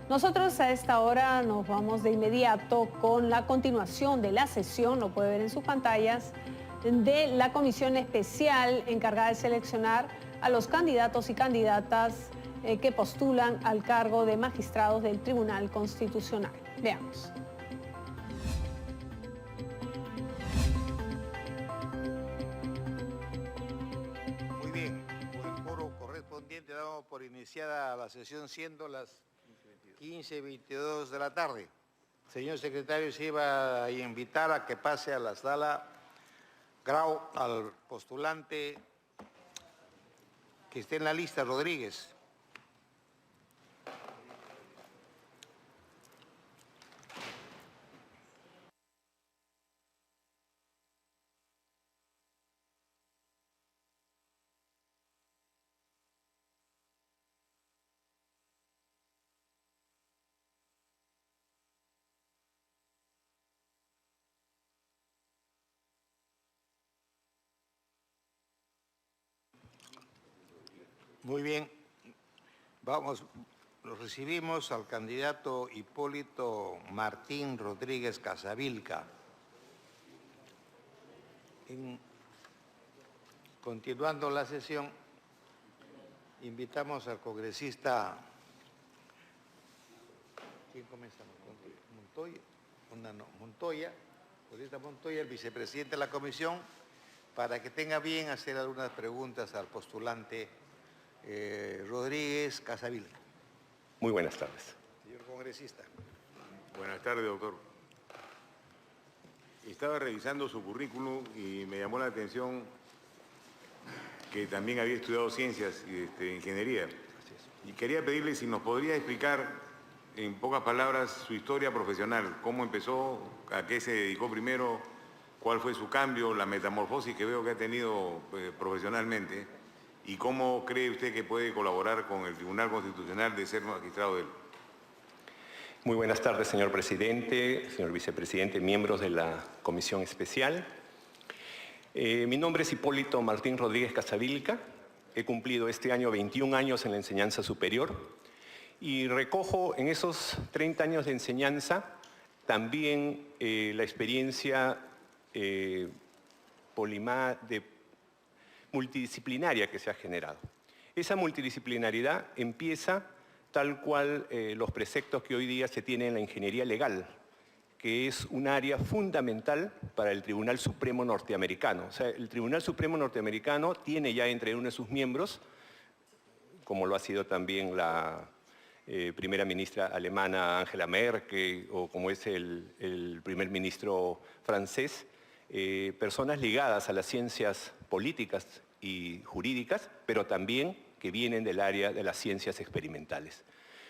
Nosotros a esta hora nos vamos de inmediato con la continuación de la sesión, lo puede ver en sus pantallas, de la comisión especial encargada de seleccionar a los candidatos y candidatas que postulan al cargo de magistrados del Tribunal Constitucional. Veamos. Muy bien, con el foro correspondiente damos por iniciada la sesión siendo las 15:22 de la tarde. Señor secretario, se iba a invitar a que pase a la sala Grau al postulante que esté en la lista, Rodríguez. Muy bien, lo recibimos al candidato Hipólito Martín Rodríguez Casavilca. Continuando la sesión, invitamos al congresista, ¿quién comienza? Montoya, el vicepresidente de la comisión, para que tenga bien hacer algunas preguntas al postulante Rodríguez Casavilca. Muy buenas tardes. Señor congresista. Buenas tardes, doctor. Estaba revisando su currículum y me llamó la atención que también había estudiado ciencias y ingeniería. Y quería pedirle si nos podría explicar en pocas palabras su historia profesional, cómo empezó, a qué se dedicó primero, cuál fue su cambio, la metamorfosis que veo que ha tenido profesionalmente y cómo cree usted que puede colaborar con el Tribunal Constitucional de ser magistrado de él. Muy buenas tardes, señor presidente, señor vicepresidente, miembros de la comisión especial. Mi nombre es Hipólito Martín Rodríguez Casavilca. He cumplido este año 21 años en la enseñanza superior y recojo en esos 30 años de enseñanza también la experiencia multidisciplinaria que se ha generado. Esa multidisciplinariedad empieza tal cual los preceptos que hoy día se tienen en la ingeniería legal, que es un área fundamental para el Tribunal Supremo norteamericano. O sea, el Tribunal Supremo norteamericano tiene ya entre uno de sus miembros, como lo ha sido también la primera ministra alemana Angela Merkel, o como es el primer ministro francés, personas ligadas a las ciencias políticas y jurídicas, pero también que vienen del área de las ciencias experimentales.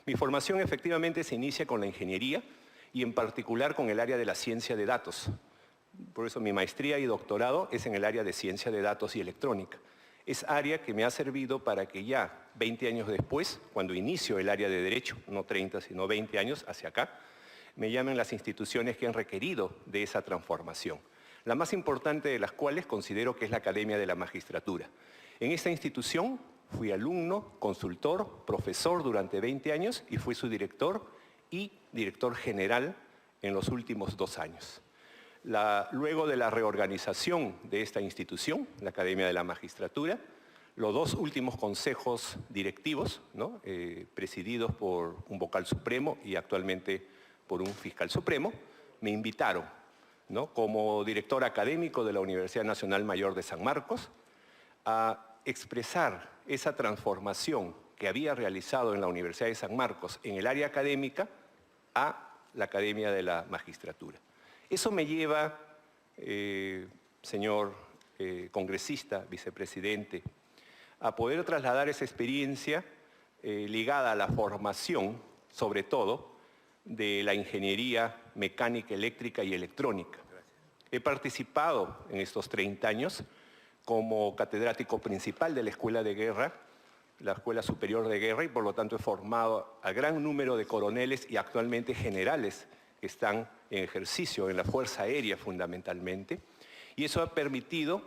Mi formación efectivamente se inicia con la ingeniería y en particular con el área de la ciencia de datos. Por eso mi maestría y doctorado es en el área de ciencia de datos y electrónica. Es área que me ha servido para que ya 20 años después, cuando inicio el área de derecho, no 30 sino 20 años hacia acá, me llamen las instituciones que han requerido de esa transformación. La más importante de las cuales considero que es la Academia de la Magistratura. En esta institución fui alumno, consultor, profesor durante 20 años y fui su director y director general en los últimos 2 años. Luego de la reorganización de esta institución, la Academia de la Magistratura, los 2 últimos consejos directivos, ¿no? Presididos por un vocal supremo y actualmente por un fiscal supremo, me invitaron, ¿no? Como director académico de la Universidad Nacional Mayor de San Marcos, a expresar esa transformación que había realizado en la Universidad de San Marcos en el área académica a la Academia de la Magistratura. Eso me lleva, señor congresista, vicepresidente, a poder trasladar esa experiencia ligada a la formación, sobre todo, de la ingeniería mecánica, eléctrica y electrónica. He participado en estos 30 años como catedrático principal de la Escuela de Guerra, la Escuela Superior de Guerra, y por lo tanto he formado a gran número de coroneles y actualmente generales que están en ejercicio en la Fuerza Aérea fundamentalmente. Y eso ha permitido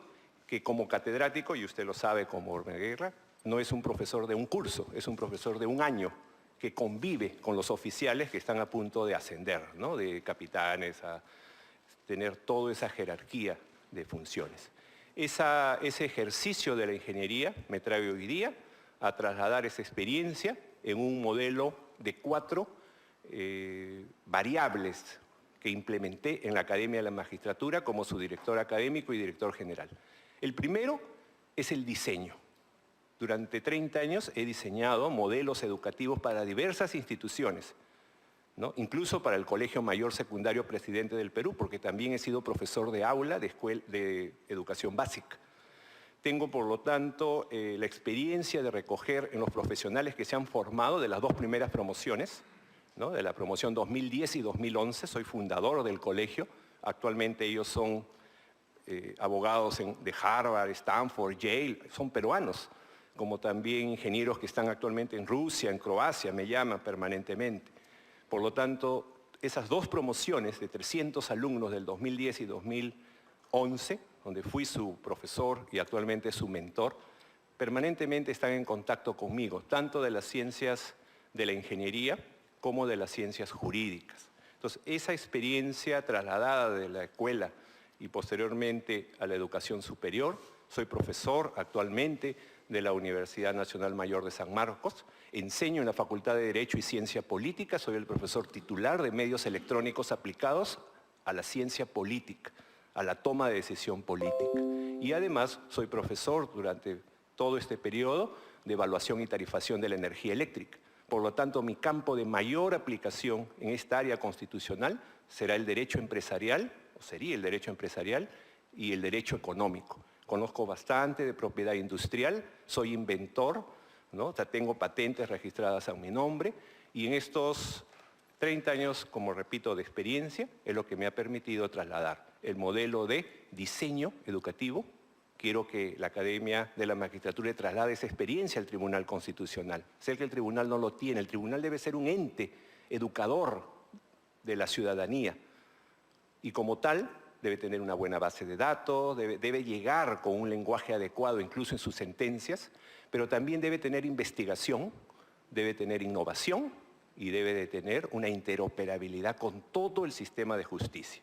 que como catedrático, y usted lo sabe como guerra, no es un profesor de un curso, es un profesor de un año que convive con los oficiales que están a punto de ascender, ¿no? De capitanes a tener toda esa jerarquía de funciones. Ese ejercicio de la ingeniería me trae hoy día a trasladar esa experiencia en un modelo de 4 variables que implementé en la Academia de la Magistratura como su director académico y director general. El primero es el diseño. Durante 30 años he diseñado modelos educativos para diversas instituciones, ¿no? Incluso para el Colegio Mayor Secundario Presidente del Perú, porque también he sido profesor de aula de educación básica. Tengo, por lo tanto, la experiencia de recoger en los profesionales que se han formado de las 2 primeras promociones, ¿no? De la promoción 2010 y 2011. Soy fundador del colegio. Actualmente ellos son abogados de Harvard, Stanford, Yale, son peruanos, como también ingenieros que están actualmente en Rusia, en Croacia, me llaman permanentemente. Por lo tanto, esas 2 promociones de 300 alumnos del 2010 y 2011, donde fui su profesor y actualmente su mentor, permanentemente están en contacto conmigo, tanto de las ciencias de la ingeniería como de las ciencias jurídicas. Entonces, esa experiencia trasladada de la escuela y posteriormente a la educación superior, soy profesor actualmente de la Universidad Nacional Mayor de San Marcos, enseño en la Facultad de Derecho y Ciencia Política, soy el profesor titular de medios electrónicos aplicados a la ciencia política, a la toma de decisión política. Y además soy profesor durante todo este periodo de evaluación y tarifación de la energía eléctrica. Por lo tanto, mi campo de mayor aplicación en esta área constitucional será el derecho empresarial, o sería el derecho empresarial y el derecho económico. Conozco bastante de propiedad industrial, soy inventor, ¿no? O sea, tengo patentes registradas a mi nombre y en estos 30 años, como repito, de experiencia, es lo que me ha permitido trasladar el modelo de diseño educativo. Quiero que la Academia de la Magistratura traslade esa experiencia al Tribunal Constitucional. Sé que el Tribunal no lo tiene, el Tribunal debe ser un ente educador de la ciudadanía y como tal debe tener una buena base de datos, debe llegar con un lenguaje adecuado incluso en sus sentencias, pero también debe tener investigación, debe tener innovación y debe de tener una interoperabilidad con todo el sistema de justicia.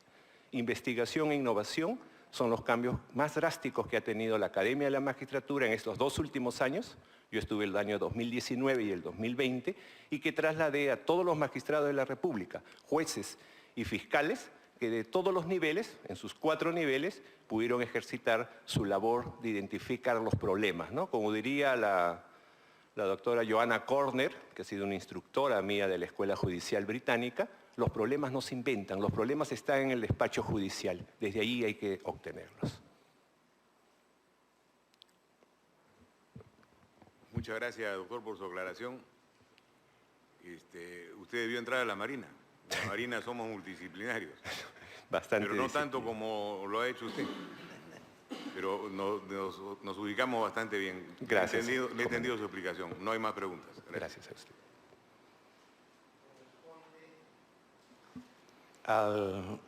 Investigación e innovación son los cambios más drásticos que ha tenido la Academia de la Magistratura en estos 2 últimos años. Yo estuve el año 2019 y el 2020 y que trasladé a todos los magistrados de la República, jueces y fiscales, que de todos los niveles, en sus 4 niveles, pudieron ejercitar su labor de identificar los problemas, ¿no? Como diría la doctora Joanna Corner, que ha sido una instructora mía de la Escuela Judicial Británica, los problemas no se inventan, los problemas están en el despacho judicial, desde ahí hay que obtenerlos. Muchas gracias, doctor, por su aclaración. Usted debió entrar a la Marina. La Marina somos multidisciplinarios. Bastante pero no tanto como lo ha hecho usted. Pero nos ubicamos bastante bien. Gracias. Le he entendido su explicación. No hay más preguntas. Gracias a usted. Al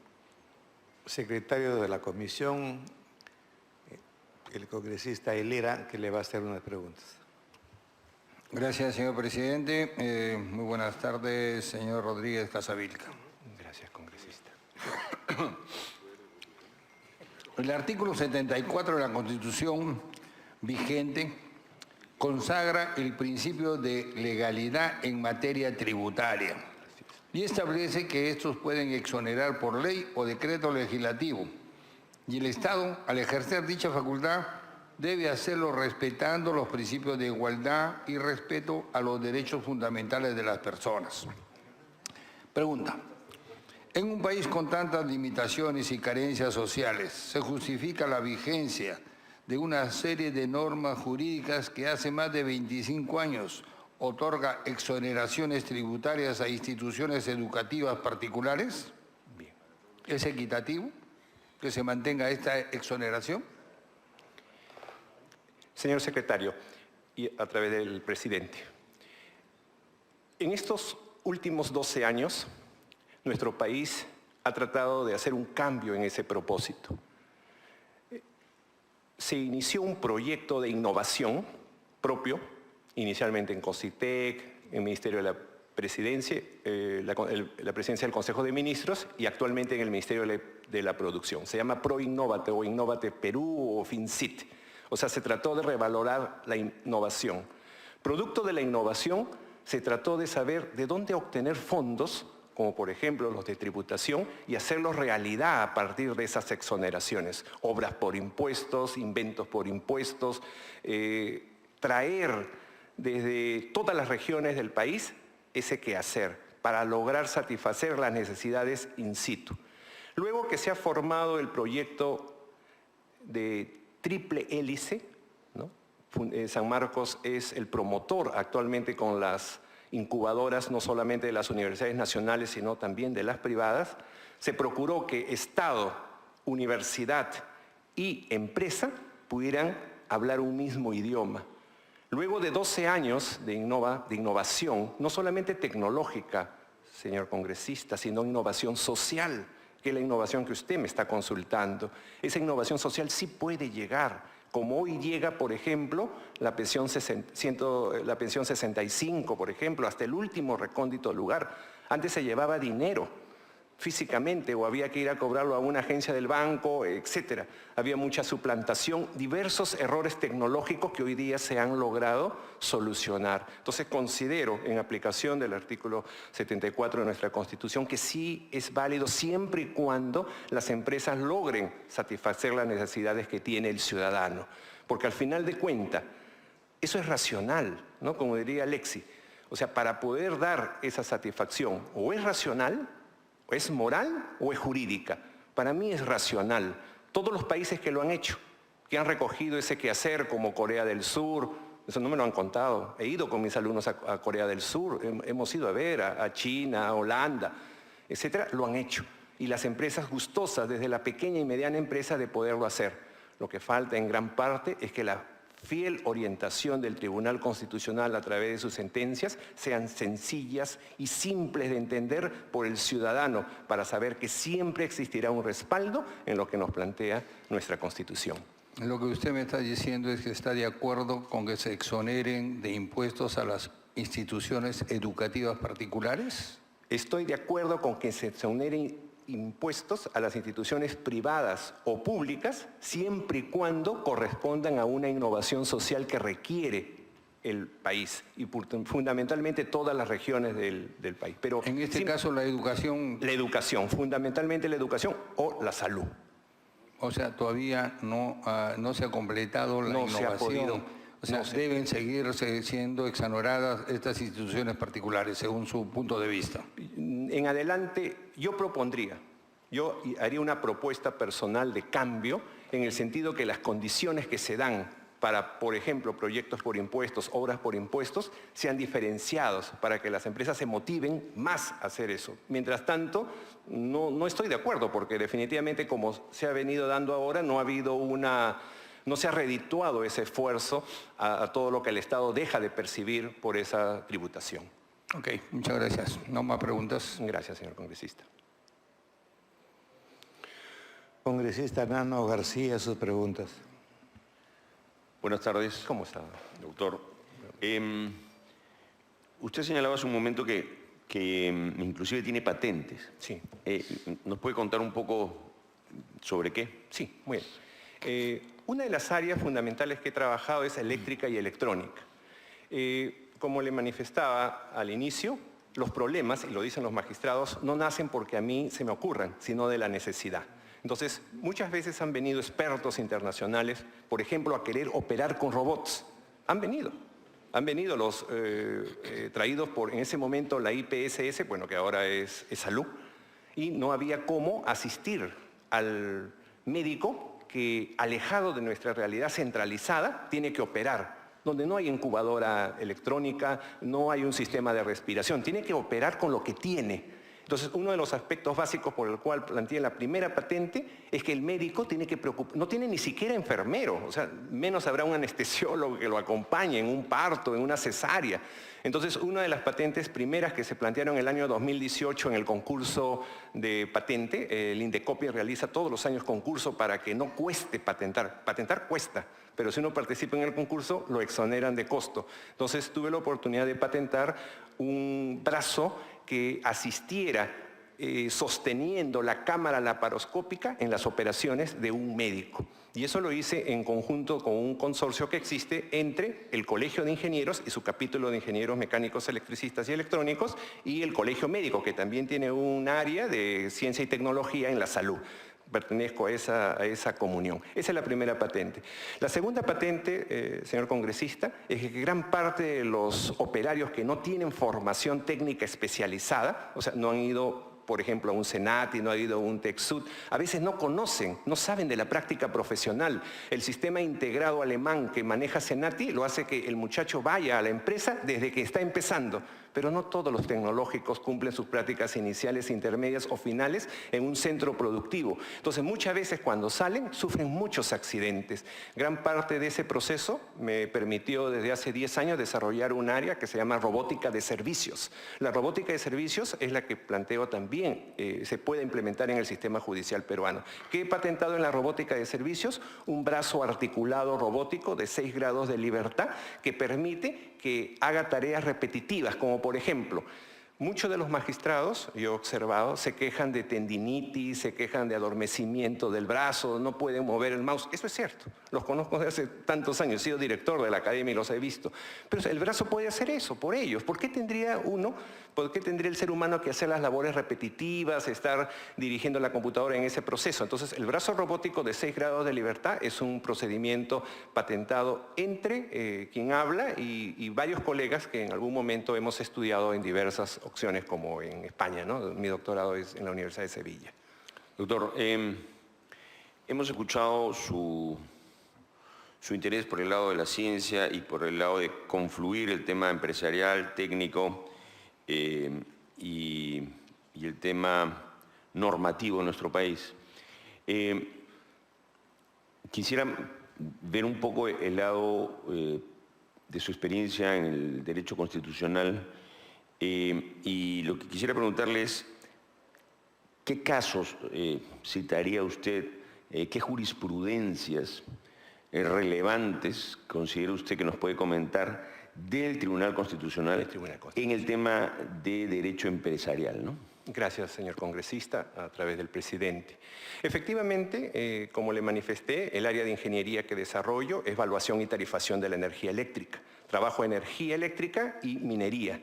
secretario de la comisión, el congresista Helera, que le va a hacer unas preguntas. Gracias, señor presidente. Muy buenas tardes, señor Rodríguez Casavilca. Gracias, congresista. El artículo 74 de la Constitución vigente consagra el principio de legalidad en materia tributaria y establece que estos pueden exonerar por ley o decreto legislativo. Y el Estado, al ejercer dicha facultad, debe hacerlo respetando los principios de igualdad y respeto a los derechos fundamentales de las personas. Pregunta. En un país con tantas limitaciones y carencias sociales, ¿se justifica la vigencia de una serie de normas jurídicas que hace más de 25 años otorga exoneraciones tributarias a instituciones educativas particulares? Bien. ¿Es equitativo que se mantenga esta exoneración? Señor secretario, y a través del presidente, en estos últimos 12 años, nuestro país ha tratado de hacer un cambio en ese propósito. Se inició un proyecto de innovación propio, inicialmente en COSITEC, en el Ministerio de la presidencia, la presidencia del Consejo de Ministros y actualmente en el Ministerio de la Producción. Se llama ProInnovate o Innovate Perú o FinCit. O sea, se trató de revalorar la innovación. Producto de la innovación, se trató de saber de dónde obtener fondos, como por ejemplo los de tributación, y hacerlos realidad a partir de esas exoneraciones. Obras por impuestos, inventos por impuestos, traer desde todas las regiones del país ese quehacer para lograr satisfacer las necesidades in situ. Luego que se ha formado el proyecto de triple hélice, ¿no? San Marcos es el promotor actualmente con las incubadoras, no solamente de las universidades nacionales, sino también de las privadas. Se procuró que Estado, universidad y empresa pudieran hablar un mismo idioma. Luego de 12 años de innovación, no solamente tecnológica, señor congresista, sino innovación social, que es la innovación que usted me está consultando. Esa innovación social sí puede llegar, como hoy llega, por ejemplo, la pensión 65, por ejemplo, hasta el último recóndito lugar. Antes se llevaba dinero físicamente o había que ir a cobrarlo a una agencia del banco, etc. Había mucha suplantación, diversos errores tecnológicos que hoy día se han logrado solucionar. Entonces considero, en aplicación del artículo 74 de nuestra Constitución, que sí es válido siempre y cuando las empresas logren satisfacer las necesidades que tiene el ciudadano. Porque al final de cuentas, eso es racional, ¿no? Como diría Alexis. O sea, para poder dar esa satisfacción, o es racional, o es moral o es jurídica. Para mí es racional. Todos los países que lo han hecho, que han recogido ese quehacer, como Corea del Sur, eso no me lo han contado. He ido con mis alumnos a Corea del Sur, hemos ido a ver a China, a Holanda, etcétera, lo han hecho. Y las empresas gustosas, desde la pequeña y mediana empresa, de poderlo hacer. Lo que falta en gran parte es que la fiel orientación del Tribunal Constitucional a través de sus sentencias sean sencillas y simples de entender por el ciudadano para saber que siempre existirá un respaldo en lo que nos plantea nuestra Constitución. Lo que usted me está diciendo es que está de acuerdo con que se exoneren de impuestos a las instituciones educativas particulares. Estoy de acuerdo con que se exoneren impuestos a las instituciones privadas o públicas siempre y cuando correspondan a una innovación social que requiere el país y fundamentalmente todas las regiones del país. Pero en este caso la educación... La educación, fundamentalmente la educación o la salud. O sea, todavía no se ha completado la innovación. Se ha podido. O sea, deben seguirse siendo exoneradas estas instituciones particulares, según su punto de vista. En adelante, yo haría una propuesta personal de cambio en el sentido que las condiciones que se dan para, por ejemplo, proyectos por impuestos, obras por impuestos, sean diferenciados para que las empresas se motiven más a hacer eso. Mientras tanto, no estoy de acuerdo, porque definitivamente, como se ha venido dando ahora, no se ha redituado ese esfuerzo a todo lo que el Estado deja de percibir por esa tributación. Ok, muchas gracias. ¿No más preguntas? Gracias, señor congresista. Congresista Nano García, sus preguntas. Buenas tardes. ¿Cómo está? Doctor. Usted señalaba hace un momento que inclusive tiene patentes. Sí. ¿Nos puede contar un poco sobre qué? Sí, muy bien. Una de las áreas fundamentales que he trabajado es eléctrica y electrónica. Como le manifestaba al inicio, los problemas, y lo dicen los magistrados, no nacen porque a mí se me ocurran, sino de la necesidad. Entonces, muchas veces han venido expertos internacionales, por ejemplo, a querer operar con robots. Han venido los traídos por, en ese momento, la IPSS, bueno, que ahora es Salud, y no había cómo asistir al médico que, alejado de nuestra realidad centralizada, tiene que operar, donde no hay incubadora electrónica, no hay un sistema de respiración, tiene que operar con lo que tiene. Entonces, uno de los aspectos básicos por el cual planteé la primera patente es que el médico tiene que preocupar, no tiene ni siquiera enfermero, o sea, menos habrá un anestesiólogo que lo acompañe en un parto, en una cesárea. Entonces, una de las patentes primeras que se plantearon en el año 2018 en el concurso de patente, el Indecopi realiza todos los años concurso para que no cueste patentar. Patentar cuesta, pero si uno participa en el concurso, lo exoneran de costo. Entonces, tuve la oportunidad de patentar un brazo que asistiera sosteniendo la cámara laparoscópica en las operaciones de un médico. Y eso lo hice en conjunto con un consorcio que existe entre el Colegio de Ingenieros y su capítulo de Ingenieros Mecánicos, Electricistas y Electrónicos y el Colegio Médico, que también tiene un área de ciencia y tecnología en la salud. Pertenezco a esa comunión. Esa es la primera patente. La segunda patente, señor congresista, es que gran parte de los operarios que no tienen formación técnica especializada, o sea, no han ido, por ejemplo, a un Senati, no ha ido a un TecSud, a veces no conocen, no saben de la práctica profesional. El sistema integrado alemán que maneja Senati lo hace que el muchacho vaya a la empresa desde que está empezando, pero no todos los tecnológicos cumplen sus prácticas iniciales, intermedias o finales en un centro productivo. Entonces, muchas veces cuando salen, sufren muchos accidentes. Gran parte de ese proceso me permitió desde hace 10 años desarrollar un área que se llama robótica de servicios. La robótica de servicios es la que planteo también, se puede implementar en el sistema judicial peruano. ¿Qué he patentado en la robótica de servicios? Un brazo articulado robótico de 6 grados de libertad que permite que haga tareas repetitivas, como por ejemplo, muchos de los magistrados, yo he observado, se quejan de tendinitis, se quejan de adormecimiento del brazo, no pueden mover el mouse. Eso es cierto, los conozco desde hace tantos años, he sido director de la academia y los he visto. Pero el brazo puede hacer eso por ellos. ¿Por qué tendría el ser humano que hacer las labores repetitivas, estar dirigiendo la computadora en ese proceso? Entonces, el brazo robótico de 6 grados de libertad es un procedimiento patentado entre quien habla y varios colegas que en algún momento hemos estudiado en diversas opciones, como en España, ¿no? Mi doctorado es en la Universidad de Sevilla. Doctor, hemos escuchado su interés por el lado de la ciencia y por el lado de confluir el tema empresarial, técnico y el tema normativo en nuestro país. Quisiera ver un poco el lado de su experiencia en el derecho constitucional y lo que quisiera preguntarle es ¿qué casos citaría usted, qué jurisprudencias relevantes considera usted que nos puede comentar del Tribunal Constitucional en el tema de derecho empresarial, ¿no? Gracias, señor congresista, a través del presidente. Efectivamente, como le manifesté, el área de ingeniería que desarrollo es evaluación y tarifación de la energía eléctrica. Trabajo energía eléctrica y minería.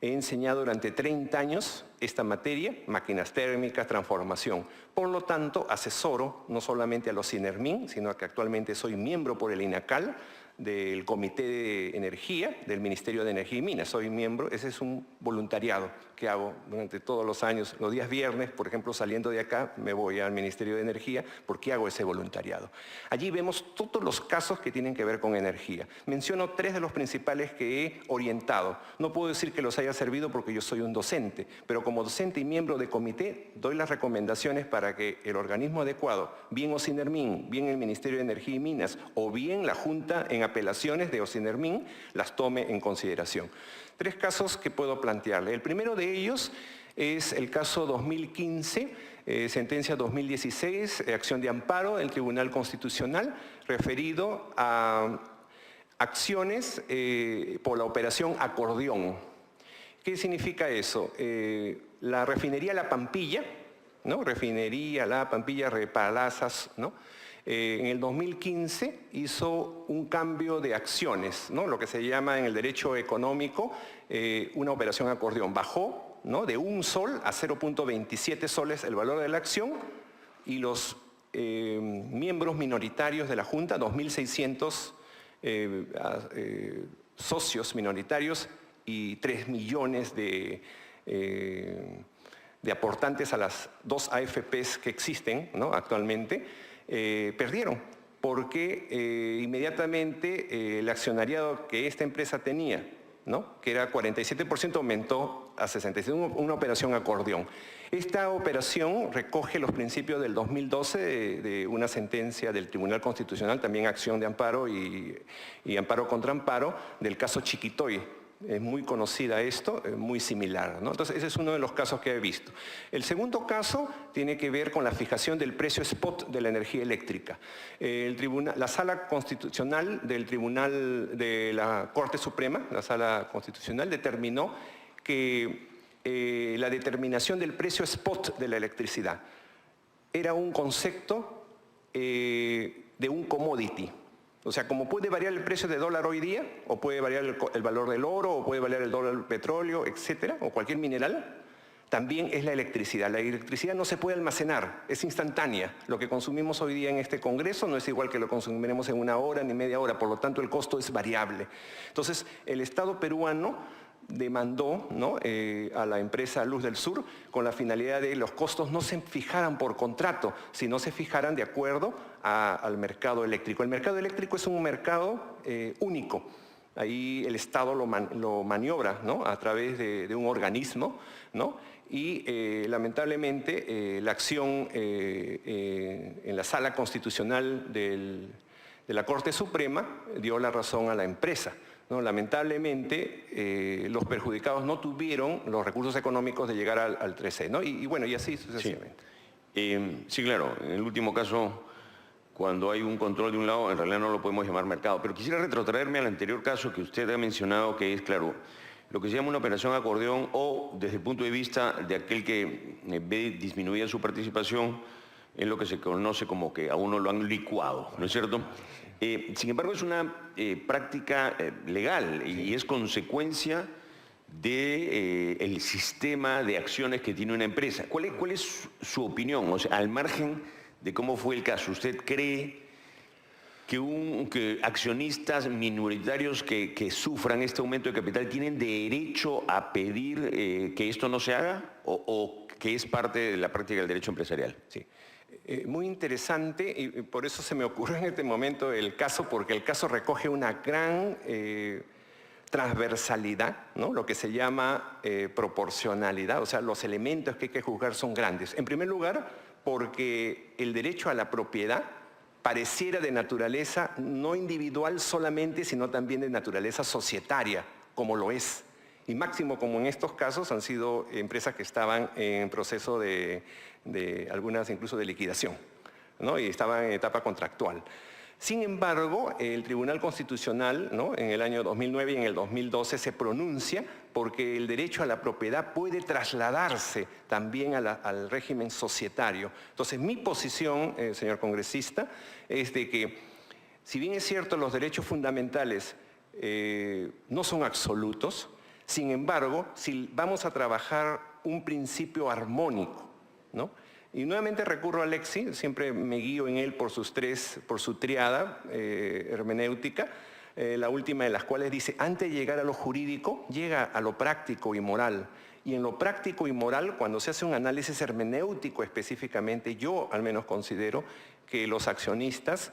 He enseñado durante 30 años esta materia, máquinas térmicas, transformación. Por lo tanto, asesoro no solamente a los CINERMIN, sino que actualmente soy miembro por el INACAL, del Comité de Energía, del Ministerio de Energía y Minas. Soy miembro, ese es un voluntariado que hago durante todos los años. Los días viernes, por ejemplo, saliendo de acá, me voy al Ministerio de Energía porque hago ese voluntariado. Allí vemos todos los casos que tienen que ver con energía. Menciono 3 de los principales que he orientado. No puedo decir que los haya servido porque yo soy un docente, pero como docente y miembro de comité, doy las recomendaciones para que el organismo adecuado, bien OCINERMIN, bien el Ministerio de Energía y Minas, o bien la Junta en apelaciones de OCINERMIN, las tome en consideración. 3 casos que puedo plantearle. El primero de ellos es el caso 2015, sentencia 2016, acción de amparo del Tribunal Constitucional, referido a acciones por la operación Acordeón. ¿Qué significa eso? La refinería La Pampilla, ¿no? Refinería La Pampilla, Repalazas, ¿no? En el 2015 hizo un cambio de acciones, ¿no? Lo que se llama en el derecho económico una operación acordeón. Bajó, ¿no? De 1 sol a 0.27 soles el valor de la acción y los miembros minoritarios de la Junta, 2.600 socios minoritarios y 3 millones de aportantes a las 2 AFPs que existen, ¿no? Actualmente, perdieron porque inmediatamente el accionariado que esta empresa tenía, ¿no? Que era 47%, aumentó a 65%, una operación acordeón. Esta operación recoge los principios del 2012 de una sentencia del Tribunal Constitucional, también acción de amparo y amparo contra amparo, del caso Chiquitoy. Es muy conocida esto, muy similar, ¿no? Entonces, ese es uno de los casos que he visto. El segundo caso tiene que ver con la fijación del precio spot de la energía eléctrica. La Sala Constitucional del Tribunal de la Corte Suprema, la Sala Constitucional, determinó que la determinación del precio spot de la electricidad era un concepto de un commodity. O sea, como puede variar el precio de dólar hoy día, o puede variar el valor del oro, o puede variar el dólar del petróleo, etcétera, o cualquier mineral, también es la electricidad. La electricidad no se puede almacenar, es instantánea. Lo que consumimos hoy día en este Congreso no es igual que lo consumiremos en 1 hora ni media hora, por lo tanto el costo es variable. Entonces, el Estado peruano demandó, ¿no?, a la empresa Luz del Sur con la finalidad de que los costos no se fijaran por contrato, sino se fijaran de acuerdo al mercado eléctrico. El mercado eléctrico es un mercado único. Ahí el Estado lo maniobra, ¿no?, a través de un organismo, ¿no?, y lamentablemente la acción en la Sala Constitucional de la Corte Suprema dio la razón a la empresa, ¿no? Lamentablemente, los perjudicados no tuvieron los recursos económicos de llegar al 13, ¿no? Y bueno, y así sucesivamente. Sí, claro, en el último caso, cuando hay un control de un lado, en realidad no lo podemos llamar mercado. Pero quisiera retrotraerme al anterior caso que usted ha mencionado, que es, claro, lo que se llama una operación acordeón, o desde el punto de vista de aquel que ve disminuida su participación, es lo que se conoce como que a uno lo han licuado, ¿no es cierto? Sin embargo, es una práctica legal y es consecuencia del sistema de acciones que tiene una empresa. ¿Cuál es su opinión? O sea, al margen de cómo fue el caso, ¿usted cree que accionistas minoritarios que sufran este aumento de capital tienen derecho a pedir que esto no se haga o que es parte de la práctica del derecho empresarial? Sí. Muy interesante, y por eso se me ocurrió en este momento el caso, porque el caso recoge una gran transversalidad, ¿no?, lo que se llama proporcionalidad, o sea, los elementos que hay que juzgar son grandes. En primer lugar, porque el derecho a la propiedad pareciera de naturaleza no individual solamente, sino también de naturaleza societaria, como lo es. Y máximo, como en estos casos, han sido empresas que estaban en proceso de algunas incluso de liquidación, ¿no?, y estaban en etapa contractual. Sin embargo, el Tribunal Constitucional, ¿no?, en el año 2009 y en el 2012 se pronuncia porque el derecho a la propiedad puede trasladarse también al régimen societario. Entonces, mi posición, señor congresista, es de que, si bien es cierto, los derechos fundamentales no son absolutos, sin embargo, si vamos a trabajar un principio armónico, ¿no? Y nuevamente recurro a Alexis, siempre me guío en él por su triada hermenéutica, la última de las cuales dice, antes de llegar a lo jurídico, llega a lo práctico y moral. Y en lo práctico y moral, cuando se hace un análisis hermenéutico específicamente, yo al menos considero que los accionistas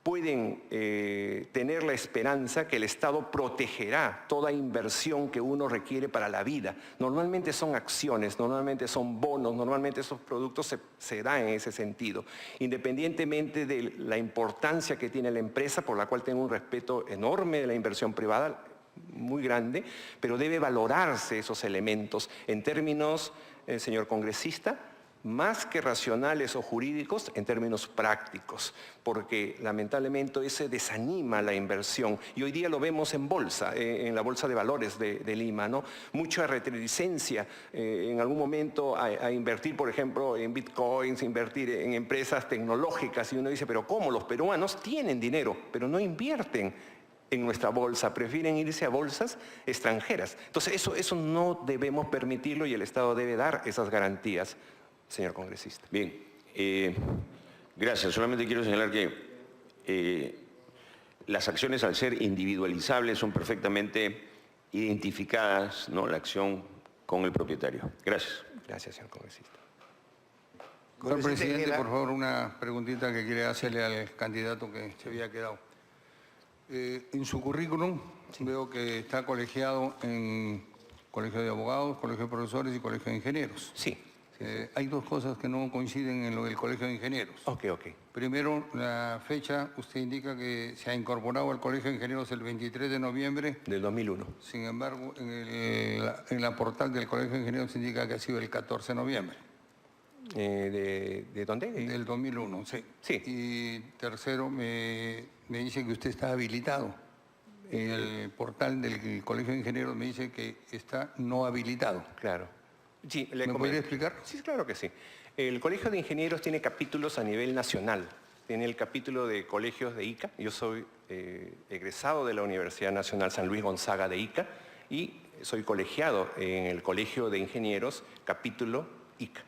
pueden tener la esperanza que el Estado protegerá toda inversión que uno requiere para la vida. Normalmente son acciones, normalmente son bonos, normalmente esos productos se dan en ese sentido. Independientemente de la importancia que tiene la empresa, por la cual tengo un respeto enorme de la inversión privada, muy grande, pero debe valorarse esos elementos en términos, señor congresista, más que racionales o jurídicos, en términos prácticos, porque lamentablemente ese desanima la inversión. Y hoy día lo vemos en bolsa, en la Bolsa de Valores de Lima, ¿no? Mucha reticencia en algún momento a invertir, por ejemplo, en bitcoins, invertir en empresas tecnológicas, y uno dice, pero ¿cómo? Los peruanos tienen dinero, pero no invierten en nuestra bolsa, prefieren irse a bolsas extranjeras. Entonces, eso no debemos permitirlo y el Estado debe dar esas garantías, señor congresista. Bien, gracias. Solamente quiero señalar que las acciones, al ser individualizables, son perfectamente identificadas, ¿no?, la acción con el propietario. Gracias. Gracias, señor congresista. Señor presidente, por favor, una preguntita que quiere hacerle al candidato que se había quedado. En su currículum veo que está colegiado en Colegio de Abogados, Colegio de Profesores y Colegio de Ingenieros. Sí. Hay dos cosas que no coinciden en lo del Colegio de Ingenieros. Ok. Primero, la fecha, usted indica que se ha incorporado al Colegio de Ingenieros el 23 de noviembre. Del 2001. Sin embargo, en la portal del Colegio de Ingenieros se indica que ha sido el 14 de noviembre. ¿De dónde? Del 2001, sí. Sí. Y tercero, me dice que usted está habilitado. el portal del Colegio de Ingenieros me dice que está no habilitado. Claro. Sí, ¿Me podría explicar? Sí, claro que sí. El Colegio de Ingenieros tiene capítulos a nivel nacional. Tiene el capítulo de colegios de ICA. Yo soy egresado de la Universidad Nacional San Luis Gonzaga de ICA y soy colegiado en el Colegio de Ingenieros, capítulo ICA.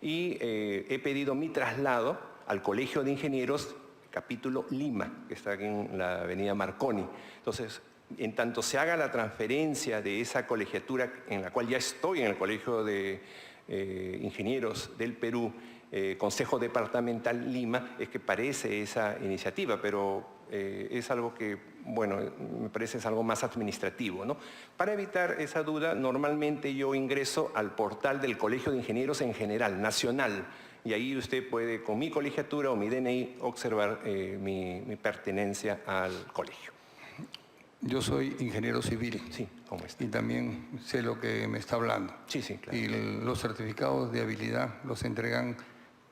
Y he pedido mi traslado al Colegio de Ingenieros, capítulo Lima, que está aquí en la avenida Marconi. Entonces, en tanto se haga la transferencia de esa colegiatura en la cual ya estoy en el Colegio de Ingenieros del Perú, Consejo Departamental Lima, es que parece esa iniciativa, pero es algo que, bueno, me parece es algo más administrativo, ¿no? Para evitar esa duda, normalmente yo ingreso al portal del Colegio de Ingenieros en general, nacional, y ahí usted puede, con mi colegiatura o mi DNI, observar mi pertenencia al colegio. Yo soy ingeniero civil. Sí, ¿cómo está? Y también sé lo que me está hablando. Sí, sí, claro. Y los certificados de habilidad los entregan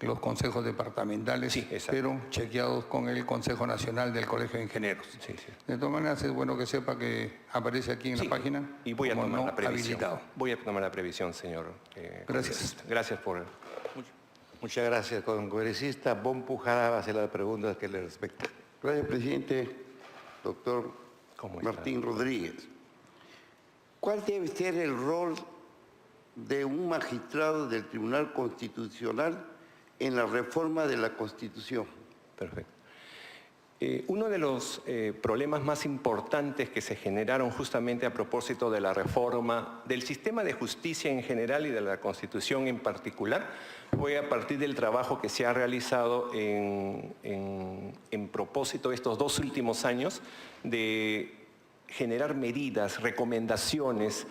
los consejos departamentales, Sí, exacto. pero chequeados con el Consejo Nacional del Colegio de Ingenieros. Sí, sí. De todas maneras, es bueno que sepa que aparece aquí en Sí, la página y voy a como tomar no la previsión. habilitado. Voy a tomar la previsión, señor. Gracias. congresista. Gracias por... Muchas gracias, congresista. Bon Pujada va a hacer las preguntas que le respectan. Gracias, presidente. Doctor ¿Cómo está? Martín Rodríguez. ¿Cuál debe ser el rol de un magistrado del Tribunal Constitucional en la reforma de la Constitución? Perfecto. Uno de los problemas más importantes que se generaron justamente a propósito de la reforma del sistema de justicia en general y de la Constitución en particular fue a partir del trabajo que se ha realizado en propósito de estos 2 últimos años de generar medidas, recomendaciones,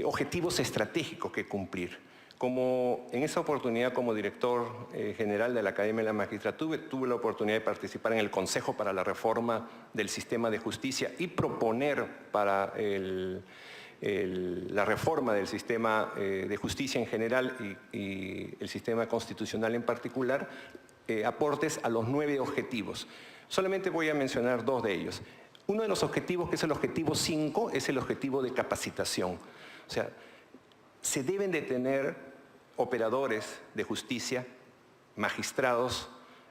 objetivos estratégicos que cumplir. Como en esa oportunidad como director general de la Academia de la Magistratura tuve la oportunidad de participar en el Consejo para la Reforma del Sistema de Justicia y proponer para la reforma del sistema de justicia en general y el sistema constitucional en particular, aportes a los 9 objetivos. Solamente voy a mencionar 2 de ellos. Uno de los objetivos, que es el objetivo 5, es el objetivo de capacitación. O sea, se deben de tener operadores de justicia, magistrados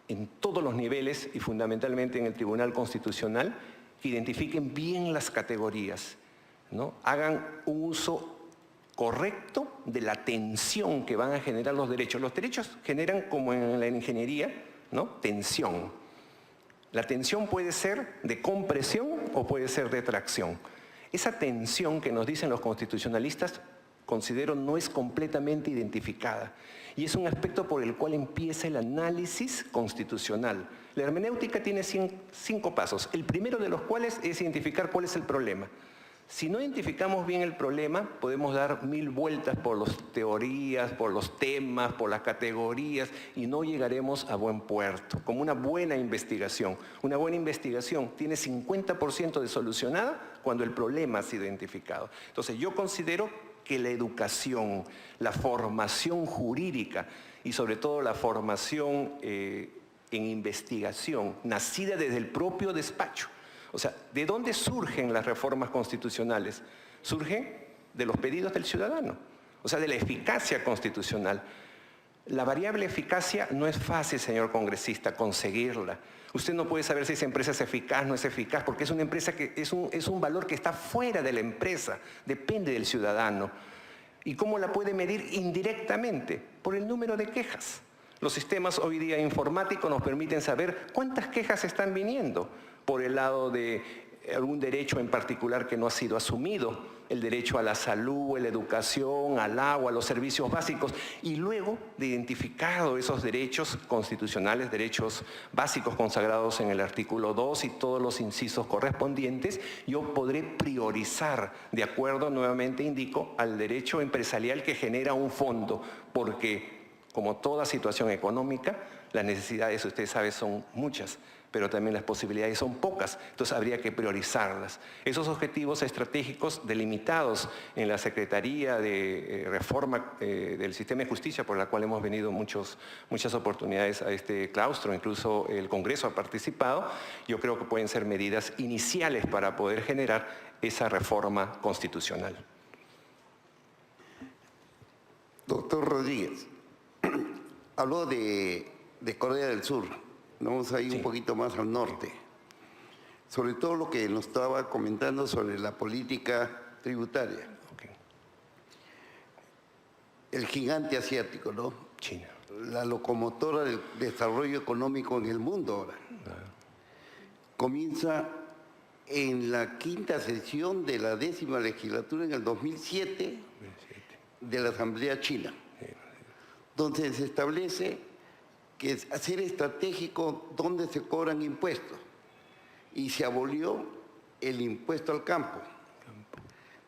en todos los niveles y fundamentalmente en el Tribunal Constitucional que identifiquen bien las categorías, ¿no? Hagan un uso correcto de la tensión que van a generar los derechos. Los derechos generan, como en la ingeniería, ¿no?, tensión. La tensión puede ser de compresión o puede ser de tracción. Esa tensión que nos dicen los constitucionalistas considero no es completamente identificada y es un aspecto por el cual empieza el análisis constitucional. La hermenéutica tiene 5 pasos, el primero de los cuales es identificar cuál es el problema. Si no identificamos bien el problema, podemos dar 1000 vueltas por las teorías, por los temas, por las categorías y no llegaremos a buen puerto. Como una buena investigación. Una buena investigación tiene 50% de solucionada cuando el problema ha sido identificado. Entonces yo considero que la educación, la formación jurídica y sobre todo la formación en investigación, nacida desde el propio despacho. O sea, ¿de dónde surgen las reformas constitucionales? Surgen de los pedidos del ciudadano, o sea, de la eficacia constitucional. La variable eficacia no es fácil, señor congresista, conseguirla. Usted no puede saber si esa empresa es eficaz o no es eficaz, porque es una empresa que es un valor que está fuera de la empresa, depende del ciudadano. ¿Y cómo la puede medir? Indirectamente, por el número de quejas. Los sistemas hoy día informáticos nos permiten saber cuántas quejas están viniendo por el lado de algún derecho en particular que no ha sido asumido, el derecho a la salud, a la educación, al agua, a los servicios básicos, y luego de identificado esos derechos constitucionales, derechos básicos consagrados en el artículo 2 y todos los incisos correspondientes, yo podré priorizar, de acuerdo, nuevamente indico, al derecho empresarial que genera un fondo, porque Como toda situación económica, las necesidades, usted sabe, son muchas, pero también las posibilidades son pocas, entonces habría que priorizarlas. Esos objetivos estratégicos delimitados en la Secretaría de Reforma del Sistema de Justicia, por la cual hemos venido muchas oportunidades a este claustro, incluso el Congreso ha participado, yo creo que pueden ser medidas iniciales para poder generar esa reforma constitucional. Doctor Rodríguez, habló de Corea del Sur. Vamos a ir un poquito más al norte. Sobre todo lo que nos estaba comentando sobre la política tributaria. Okay. El gigante asiático, ¿no? China. La locomotora del desarrollo económico en el mundo ahora. Comienza en la 5ª sesión de la 10ª legislatura en el 2007 de la Asamblea China, donde se establece que es hacer estratégico dónde se cobran impuestos, y se abolió el impuesto al campo.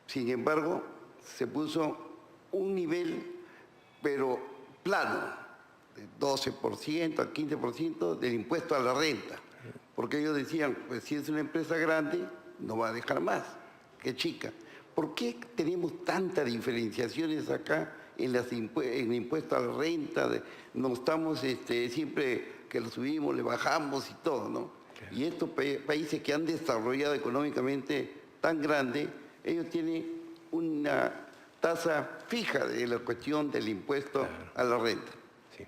Sin embargo, se puso un nivel, pero plano, de 12% al 15% del impuesto a la renta, porque ellos decían, pues si es una empresa grande, no va a dejar más, que chica. ¿Por qué tenemos tantas diferenciaciones acá en el impuesto a la renta? No estamos siempre que lo subimos, le bajamos y todo, ¿no? Claro. Y estos países que han desarrollado económicamente tan grande, ellos tienen una tasa fija de la cuestión del impuesto a la renta. Sí.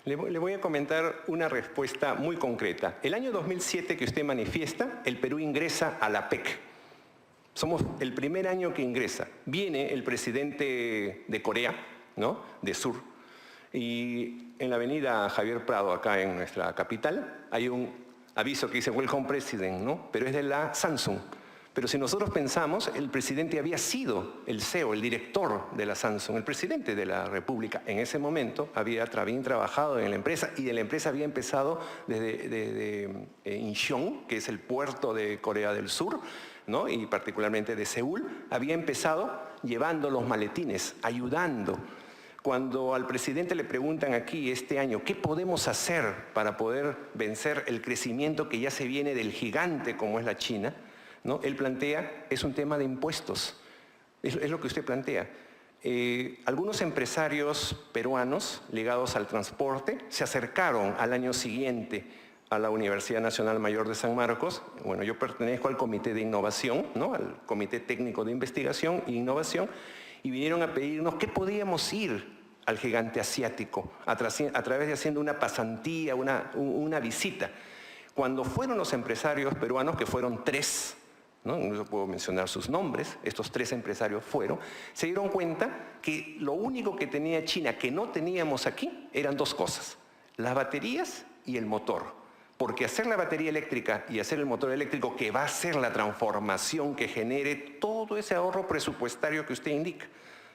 Le voy a comentar una respuesta muy concreta. El año 2007 que usted manifiesta, el Perú ingresa a la PEC. Somos el primer año que ingresa. Viene el presidente de Corea, ¿no? De Sur. Y en la avenida Javier Prado, acá en nuestra capital, hay un aviso que dice Welcome President, ¿no? Pero es de la Samsung. Pero si nosotros pensamos, el presidente había sido el CEO, el director de la Samsung, el presidente de la República. En ese momento había bien trabajado en la empresa, y de la empresa había empezado desde Incheon, que es el puerto de Corea del Sur, ¿no? Y particularmente de Seúl, había empezado llevando los maletines, ayudando. Cuando al presidente le preguntan aquí este año, ¿qué podemos hacer para poder vencer el crecimiento que ya se viene del gigante como es la China? ¿No? Él plantea, es un tema de impuestos, es lo que usted plantea. Algunos empresarios peruanos ligados al transporte se acercaron al año siguiente a la Universidad Nacional Mayor de San Marcos. Bueno, yo pertenezco al Comité de Innovación, ¿no? Al Comité Técnico de Investigación e Innovación, y vinieron a pedirnos qué podíamos ir al gigante asiático a través de haciendo una pasantía, una visita. Cuando fueron los empresarios peruanos, que fueron 3, no puedo mencionar sus nombres, estos 3 empresarios fueron, se dieron cuenta que lo único que tenía China que no teníamos aquí eran 2 cosas, las baterías y el motor. Porque hacer la batería eléctrica y hacer el motor eléctrico, que va a ser la transformación que genere todo ese ahorro presupuestario que usted indica,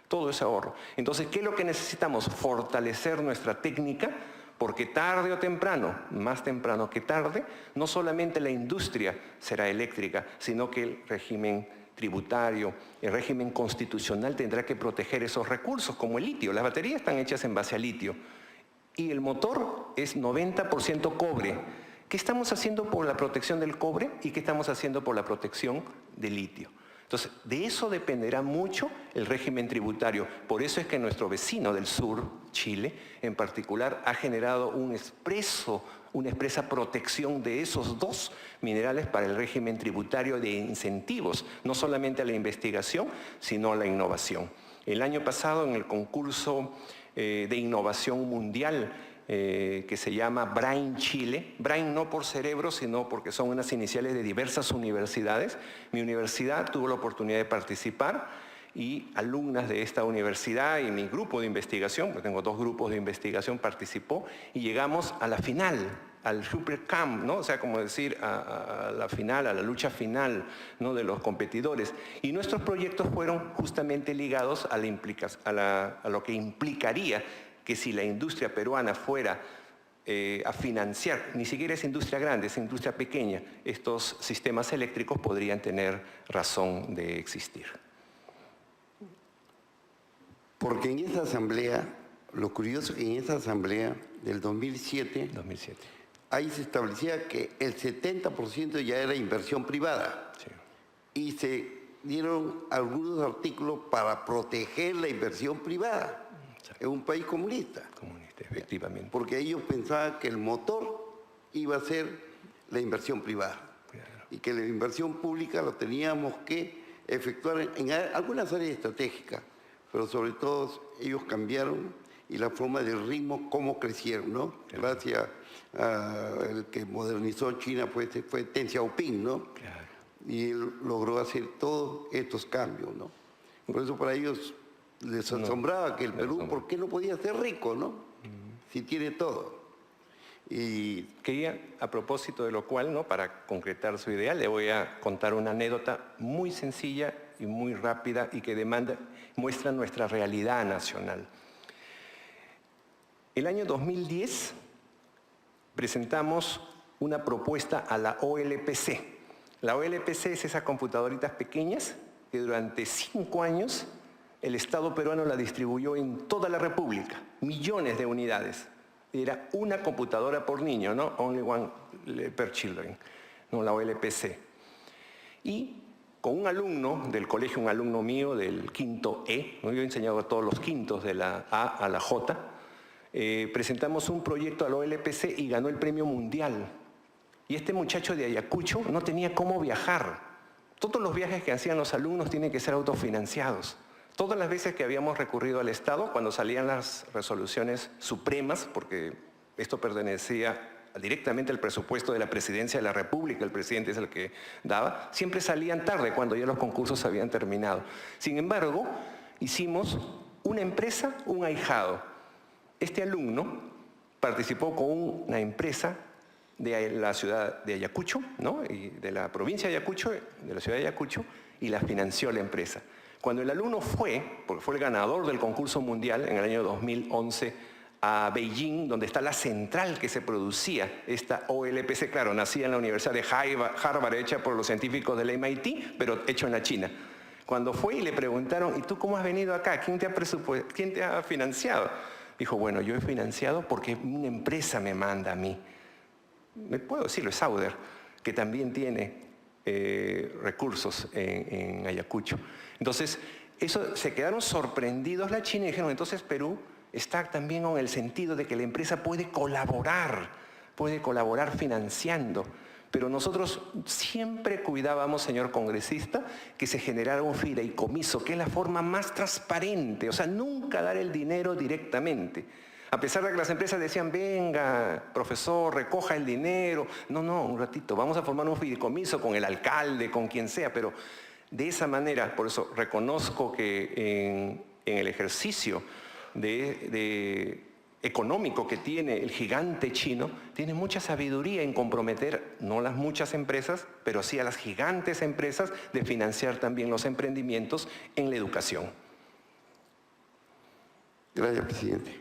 todo ese ahorro. Entonces, ¿qué es lo que necesitamos? Fortalecer nuestra técnica, porque tarde o temprano, más temprano que tarde, no solamente la industria será eléctrica, sino que el régimen tributario, el régimen constitucional tendrá que proteger esos recursos, como el litio. Las baterías están hechas en base a litio. Y el motor es 90% cobre. ¿Qué estamos haciendo por la protección del cobre y qué estamos haciendo por la protección del litio? Entonces, de eso dependerá mucho el régimen tributario. Por eso es que nuestro vecino del sur, Chile, en particular, ha generado una expresa protección de esos 2 minerales para el régimen tributario de incentivos, no solamente a la investigación, sino a la innovación. El año pasado, en el concurso de innovación mundial, que se llama Brain Chile. Brain no por cerebro, sino porque son unas iniciales de diversas universidades. Mi universidad tuvo la oportunidad de participar, y alumnas de esta universidad y mi grupo de investigación, porque tengo 2 grupos de investigación, participó, y llegamos a la final, al Supercamp, ¿no? O sea, como decir, a la final, a la lucha final, ¿no? De los competidores. Y nuestros proyectos fueron justamente ligados a lo que implicaría que si la industria peruana fuera a financiar, ni siquiera es industria grande, es industria pequeña, estos sistemas eléctricos podrían tener razón de existir. Porque en esta asamblea Lo curioso es que en esa asamblea del 2007, ahí se establecía que el 70% ya era inversión privada. Sí. Y se dieron algunos artículos para proteger la inversión privada en un país comunista. Comunista, efectivamente. Porque ellos pensaban que el motor iba a ser la inversión privada. Claro. Y que la inversión pública lo teníamos que efectuar en algunas áreas estratégicas, pero sobre todo ellos cambiaron y la forma del ritmo, cómo crecieron, ¿no? Claro. Gracias al que modernizó China fue Deng Xiaoping, ¿no? Claro. Y él logró hacer todos estos cambios, ¿no? Por eso para ellos les asombraba que el Perú, ¿por qué no podía ser rico, no? Si tiene todo. Y quería, a propósito de lo cual, ¿no?, para concretar su idea, le voy a contar una anécdota muy sencilla y muy rápida y que muestra nuestra realidad nacional. El año 2010 presentamos una propuesta a la OLPC. La OLPC es esas computadoritas pequeñas que durante 5 años el Estado peruano la distribuyó en toda la República, millones de unidades. Era una computadora por niño, ¿no? Only one per children, ¿no? La OLPC. Y con un alumno del colegio, un alumno mío del quinto E, ¿no? Yo he enseñado a todos los quintos de la A a la J, presentamos un proyecto a la OLPC y ganó el premio mundial. Y este muchacho de Ayacucho no tenía cómo viajar. Todos los viajes que hacían los alumnos tienen que ser autofinanciados. Todas las veces que habíamos recurrido al Estado, cuando salían las resoluciones supremas, porque esto pertenecía directamente al presupuesto de la Presidencia de la República, el presidente es el que daba, siempre salían tarde cuando ya los concursos habían terminado. Sin embargo, hicimos una empresa, un ahijado. Este alumno participó con una empresa de la ciudad de Ayacucho, ¿no?, y de la provincia de Ayacucho, de la ciudad de Ayacucho, y la financió la empresa. Cuando el alumno fue, porque fue el ganador del concurso mundial en el año 2011, a Beijing, donde está la central que se producía, esta OLPC, claro, nacía en la Universidad de Harvard, hecha por los científicos del MIT, pero hecho en la China. Cuando fue y le preguntaron, ¿y tú cómo has venido acá? ¿Quién te ha financiado? Dijo, bueno, yo he financiado porque una empresa me manda a mí. Me puedo decirlo, es Sauder, que también tiene recursos en Ayacucho. Entonces, se quedaron sorprendidos la China y dijeron, entonces Perú está también con el sentido de que la empresa puede colaborar financiando. Pero nosotros siempre cuidábamos, señor congresista, que se generara un fideicomiso, que es la forma más transparente, o sea, nunca dar el dinero directamente. A pesar de que las empresas decían, venga, profesor, recoja el dinero. No, un ratito, vamos a formar un fideicomiso con el alcalde, con quien sea, pero de esa manera, por eso reconozco que en el ejercicio económico que tiene el gigante chino, tiene mucha sabiduría en comprometer, no las muchas empresas, pero sí a las gigantes empresas, de financiar también los emprendimientos en la educación. Gracias, presidente.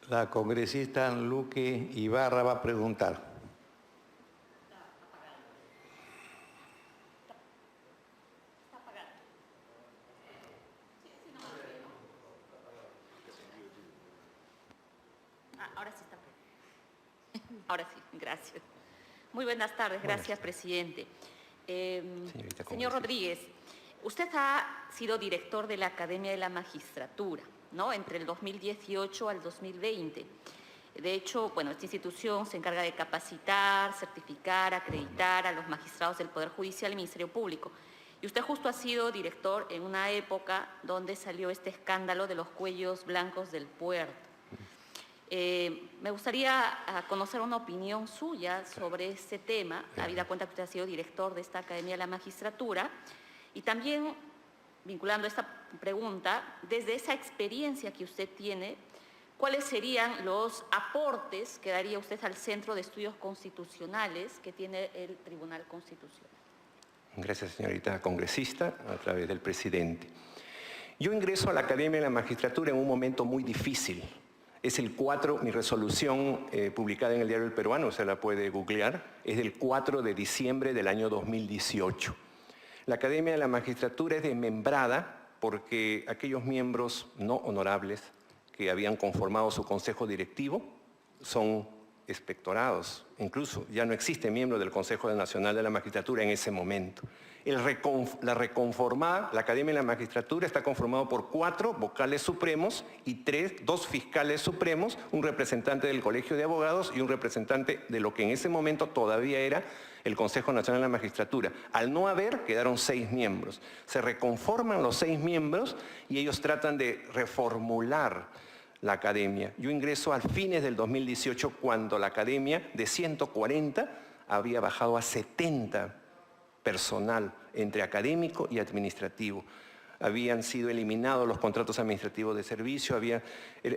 La congresista Luque Ibarra va a preguntar. Ahora sí está. Ahora sí, gracias. Muy buenas tardes, gracias, presidente. Señor Rodríguez, usted ha sido director de la Academia de la Magistratura, ¿no?, entre el 2018 al 2020. De hecho, bueno, esta institución se encarga de capacitar, certificar, acreditar a los magistrados del Poder Judicial y Ministerio Público. Y usted justo ha sido director en una época donde salió este escándalo de los cuellos blancos del puerto. Me gustaría conocer una opinión suya sobre este tema, habida cuenta que usted ha sido director de esta Academia de la Magistratura, y también, vinculando esta pregunta, desde esa experiencia que usted tiene, ¿cuáles serían los aportes que daría usted al Centro de Estudios Constitucionales que tiene el Tribunal Constitucional? Gracias, señorita congresista, a través del presidente. Yo ingreso a la Academia de la Magistratura en un momento muy difícil. Es el 4, mi resolución publicada en el Diario El Peruano, se la puede googlear, es del 4 de diciembre del año 2018. La Academia de la Magistratura es desmembrada porque aquellos miembros no honorables que habían conformado su consejo directivo son expectorados. Incluso ya no existe miembro del Consejo Nacional de la Magistratura en ese momento. La reconformada, la Academia de la Magistratura, está conformado por 4 vocales supremos y 2 fiscales supremos, un representante del Colegio de Abogados y un representante de lo que en ese momento todavía era el Consejo Nacional de la Magistratura. Al no haber, quedaron 6 miembros. Se reconforman los 6 miembros y ellos tratan de reformular la Academia. Yo ingreso a fines del 2018 cuando la Academia de 140 había bajado a 70 personal entre académico y administrativo. Habían sido eliminados los contratos administrativos de servicio, era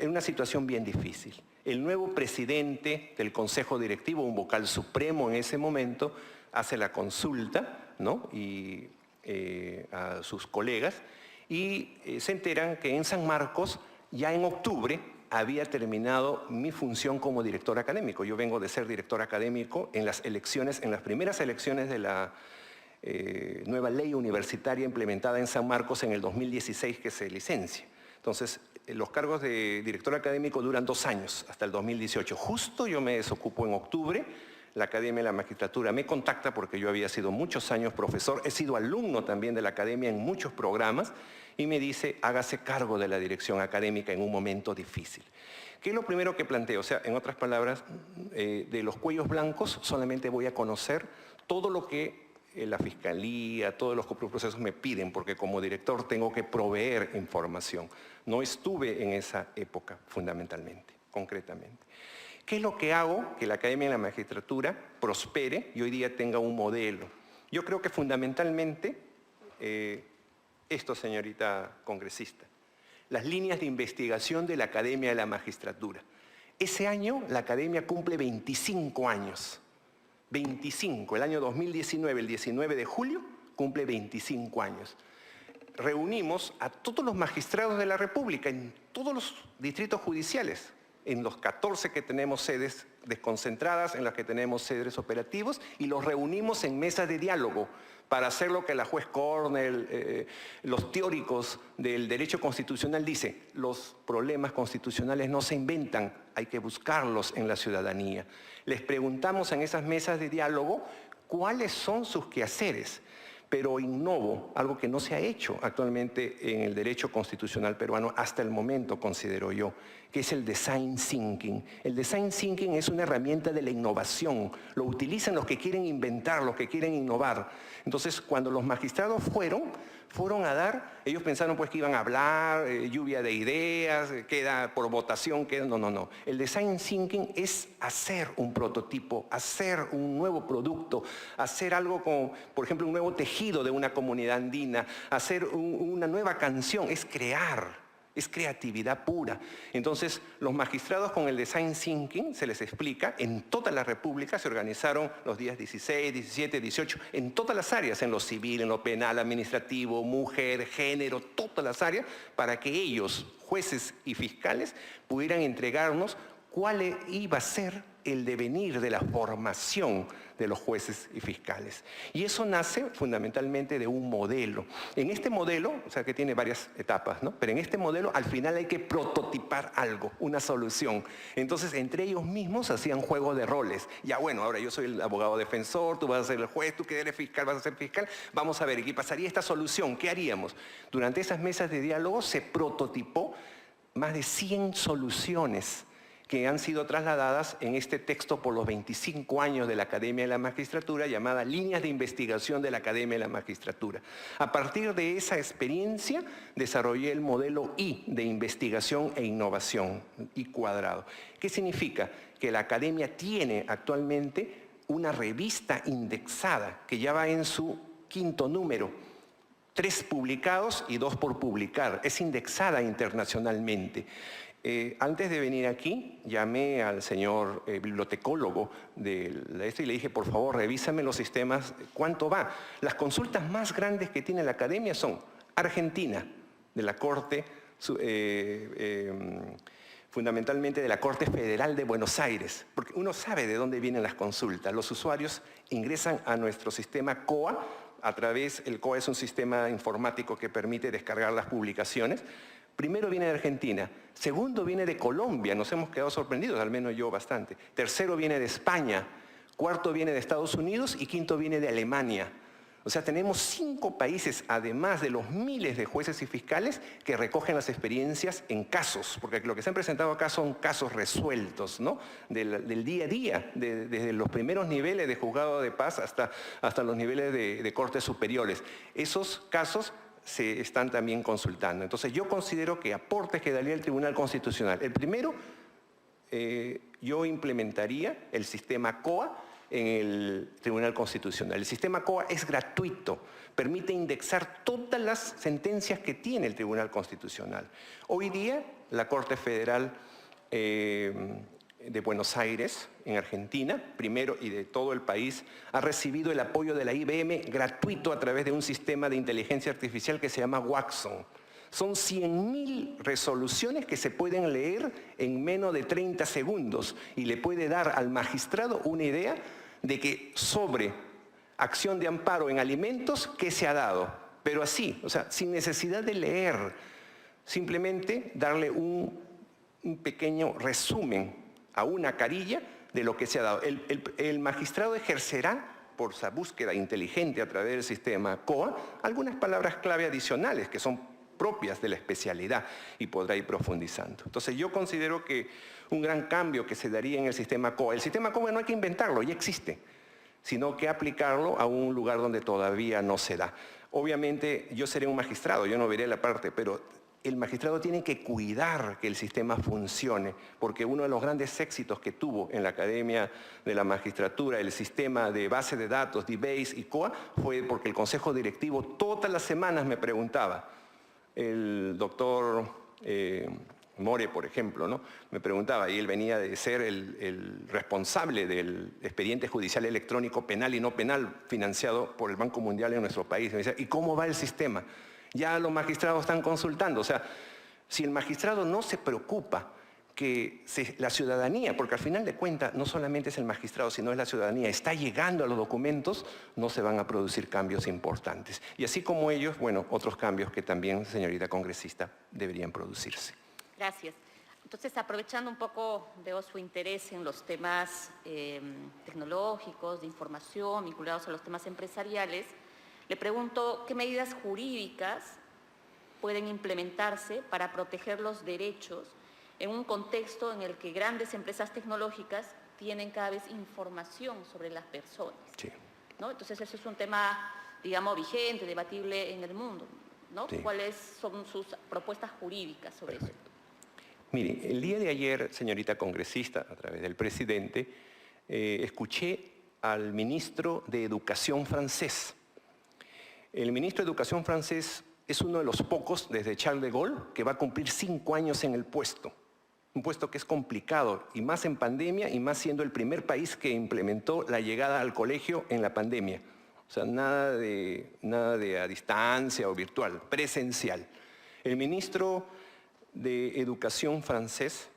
una situación bien difícil. El nuevo presidente del Consejo Directivo, un vocal supremo en ese momento, hace la consulta, ¿no? A sus colegas y se enteran que en San Marcos, ya en octubre, había terminado mi función como director académico. Yo vengo de ser director académico en las primeras elecciones de la nueva ley universitaria implementada en San Marcos en el 2016 que se licencia. Entonces, los cargos de director académico duran 2 años, hasta el 2018. Justo yo me desocupo en octubre, la Academia de la Magistratura me contacta porque yo había sido muchos años profesor, he sido alumno también de la Academia en muchos programas y me dice, hágase cargo de la dirección académica en un momento difícil. ¿Qué es lo primero que planteo? O sea, en otras palabras, de los cuellos blancos solamente voy a conocer todo lo que la Fiscalía, todos los procesos me piden, porque como director tengo que proveer información. No estuve en esa época, fundamentalmente, concretamente. ¿Qué es lo que hago que la Academia de la Magistratura prospere y hoy día tenga un modelo? Yo creo que fundamentalmente, esto, señorita congresista, las líneas de investigación de la Academia de la Magistratura. Ese año la Academia cumple 25 años. 25, el año 2019, el 19 de julio, cumple 25 años. Reunimos a todos los magistrados de la República en todos los distritos judiciales, en los 14 que tenemos sedes desconcentradas, en las que tenemos sedes operativos, y los reunimos en mesas de diálogo para hacer lo que la juez Cornell, los teóricos del derecho constitucional dicen, los problemas constitucionales no se inventan, hay que buscarlos en la ciudadanía. Les preguntamos en esas mesas de diálogo cuáles son sus quehaceres, pero innovo, algo que no se ha hecho actualmente en el derecho constitucional peruano hasta el momento, considero yo, que es el design thinking. El design thinking es una herramienta de la innovación, lo utilizan los que quieren inventar, los que quieren innovar. Entonces, cuando los magistrados fueron a dar, ellos pensaron pues que iban a hablar, lluvia de ideas, queda por votación, no. El design thinking es hacer un prototipo, hacer un nuevo producto, hacer algo como, por ejemplo, un nuevo tejido de una comunidad andina, hacer una nueva canción, es crear. Es creatividad pura. Entonces, los magistrados con el design thinking se les explica, en toda la República se organizaron los días 16, 17, 18, en todas las áreas, en lo civil, en lo penal, administrativo, mujer, género, todas las áreas, para que ellos, jueces y fiscales, pudieran entregarnos cuál iba a ser el devenir de la formación de los jueces y fiscales. Y eso nace fundamentalmente de un modelo. En este modelo, o sea que tiene varias etapas, ¿no? Pero en este modelo al final hay que prototipar algo, una solución. Entonces entre ellos mismos hacían juego de roles. Ya bueno, ahora yo soy el abogado defensor, tú vas a ser el juez, tú que eres fiscal vas a ser fiscal. Vamos a ver, ¿qué pasaría esta solución? ¿Qué haríamos? Durante esas mesas de diálogo se prototipó más de 100 soluciones que han sido trasladadas en este texto por los 25 años de la Academia de la Magistratura, llamada Líneas de Investigación de la Academia de la Magistratura. A partir de esa experiencia, desarrollé el modelo I de Investigación e Innovación, I cuadrado. ¿Qué significa? Que la Academia tiene actualmente una revista indexada, que ya va en su 5º número, 3 publicados y 2 por publicar. Es indexada internacionalmente. Antes de venir aquí, llamé al señor bibliotecólogo de esto y le dije, por favor, revísame los sistemas, ¿cuánto va? Las consultas más grandes que tiene la Academia son Argentina, de la Corte, fundamentalmente de la Corte Federal de Buenos Aires, porque uno sabe de dónde vienen las consultas. Los usuarios ingresan a nuestro sistema COA a través, el COA es un sistema informático que permite descargar las publicaciones. Primero viene de Argentina, segundo viene de Colombia, nos hemos quedado sorprendidos, al menos yo bastante. Tercero viene de España, cuarto viene de Estados Unidos y quinto viene de Alemania. O sea, tenemos 5 países, además de los miles de jueces y fiscales, que recogen las experiencias en casos, porque lo que se han presentado acá son casos resueltos, ¿no? Del día a día, desde los primeros niveles de juzgado de paz hasta los niveles de cortes superiores. Esos casos se están también consultando. Entonces, yo considero que aportes que daría el Tribunal Constitucional. El primero, yo implementaría el sistema COA en el Tribunal Constitucional. El sistema COA es gratuito, permite indexar todas las sentencias que tiene el Tribunal Constitucional. Hoy día, la Corte Federal de Buenos Aires, en Argentina, primero y de todo el país, ha recibido el apoyo de la IBM gratuito a través de un sistema de inteligencia artificial que se llama Watson. Son 100.000 resoluciones que se pueden leer en menos de 30 segundos y le puede dar al magistrado una idea de que sobre acción de amparo en alimentos, ¿qué se ha dado? Pero así, o sea, sin necesidad de leer, simplemente darle un pequeño resumen a una carilla de lo que se ha dado. El magistrado ejercerá, por esa búsqueda inteligente a través del sistema COA, algunas palabras clave adicionales que son propias de la especialidad y podrá ir profundizando. Entonces yo considero que un gran cambio que se daría en el sistema COA no hay que inventarlo, ya existe, sino que aplicarlo a un lugar donde todavía no se da. Obviamente yo seré un magistrado, yo no veré la parte, pero el magistrado tiene que cuidar que el sistema funcione, porque uno de los grandes éxitos que tuvo en la Academia de la Magistratura, el sistema de base de datos, DBase y COA, fue porque el Consejo Directivo todas las semanas me preguntaba. El doctor More, por ejemplo, ¿no? Me preguntaba, y él venía de ser el responsable del expediente judicial electrónico penal y no penal financiado por el Banco Mundial en nuestro país. Me decía, ¿y cómo va el sistema? Ya los magistrados están consultando. O sea, si el magistrado no se preocupa que la ciudadanía, porque al final de cuentas no solamente es el magistrado, sino es la ciudadanía, está llegando a los documentos, no se van a producir cambios importantes. Y así como ellos, bueno, otros cambios que también, señorita congresista, deberían producirse. Gracias. Entonces, aprovechando un poco, veo su interés en los temas tecnológicos, de información, vinculados a los temas empresariales, le pregunto, ¿qué medidas jurídicas pueden implementarse para proteger los derechos en un contexto en el que grandes empresas tecnológicas tienen cada vez información sobre las personas? Sí. ¿No? Entonces, eso es un tema, digamos, vigente, debatible en el mundo, ¿no? Sí. ¿Cuáles son sus propuestas jurídicas sobre eso? Mire, el día de ayer, señorita congresista, a través del presidente, escuché al ministro de Educación francés. El ministro de Educación francés es uno de los pocos, desde Charles de Gaulle, que va a cumplir 5 años en el puesto. Un puesto que es complicado, y más en pandemia, y más siendo el primer país que implementó la llegada al colegio en la pandemia. O sea, nada de a distancia o virtual, presencial. El ministro de Educación francés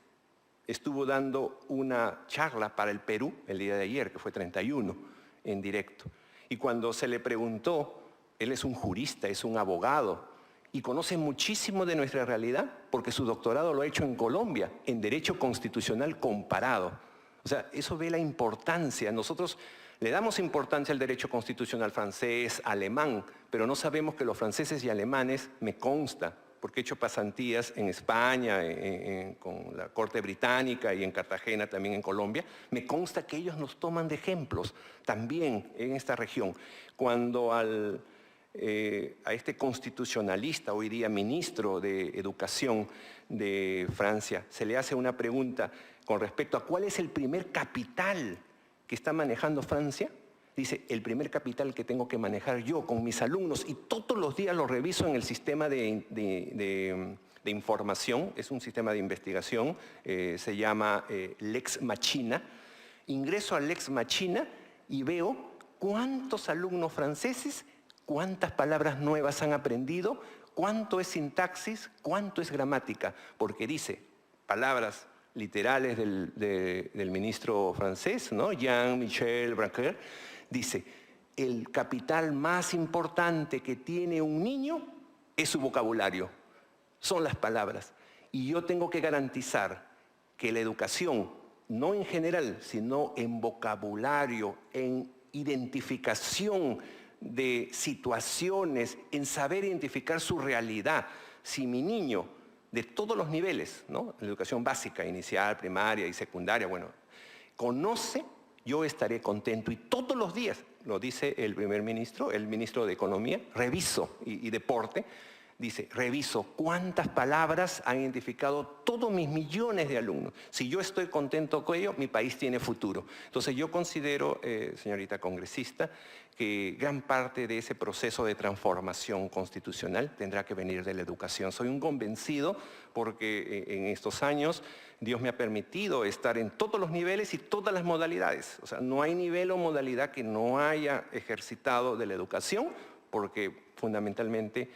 estuvo dando una charla para el Perú el día de ayer, que fue 31, en directo. Y cuando se le preguntó, él es un jurista, es un abogado, y conoce muchísimo de nuestra realidad, porque su doctorado lo ha hecho en Colombia, en Derecho Constitucional Comparado. O sea, eso ve la importancia. Nosotros le damos importancia al derecho constitucional francés, alemán, pero no sabemos que los franceses y alemanes, me consta, porque he hecho pasantías en España, con la Corte Británica y en Cartagena, también en Colombia, me consta que ellos nos toman de ejemplos también en esta región. Cuando a este constitucionalista, hoy día ministro de Educación de Francia, se le hace una pregunta con respecto a cuál es el primer capital que está manejando Francia, dice, el primer capital que tengo que manejar yo con mis alumnos, y todos los días lo reviso en el sistema de información, es un sistema de investigación, se llama Lex Machina. Ingreso a Lex Machina y veo cuántos alumnos franceses, cuántas palabras nuevas han aprendido, cuánto es sintaxis, cuánto es gramática, porque dice palabras literales del ministro francés, ¿no? Jean-Michel Blanquer, dice, el capital más importante que tiene un niño es su vocabulario, son las palabras. Y yo tengo que garantizar que la educación, no en general, sino en vocabulario, en identificación de situaciones, en saber identificar su realidad. Si mi niño, de todos los niveles, ¿no? La educación básica, inicial, primaria y secundaria, bueno, conoce, yo estaré contento. Y todos los días, lo dice el primer ministro, el ministro de Economía, reviso y Deporte, dice, reviso cuántas palabras han identificado todos mis millones de alumnos. Si yo estoy contento con ello, mi país tiene futuro. Entonces yo considero, señorita congresista, que gran parte de ese proceso de transformación constitucional tendrá que venir de la educación. Soy un convencido porque en estos años Dios me ha permitido estar en todos los niveles y todas las modalidades. O sea, no hay nivel o modalidad que no haya ejercitado de la educación, porque fundamentalmente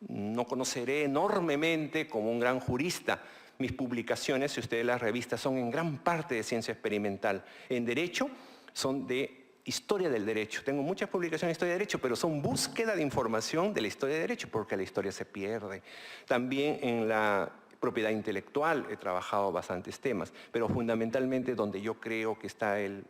no conoceré enormemente como un gran jurista. Mis publicaciones, si ustedes las revistas, son en gran parte de ciencia experimental. En Derecho son de historia del derecho. Tengo muchas publicaciones de historia del derecho, pero son búsqueda de información de la historia del derecho, porque la historia se pierde. También en la propiedad intelectual he trabajado bastantes temas, pero fundamentalmente donde yo creo que está el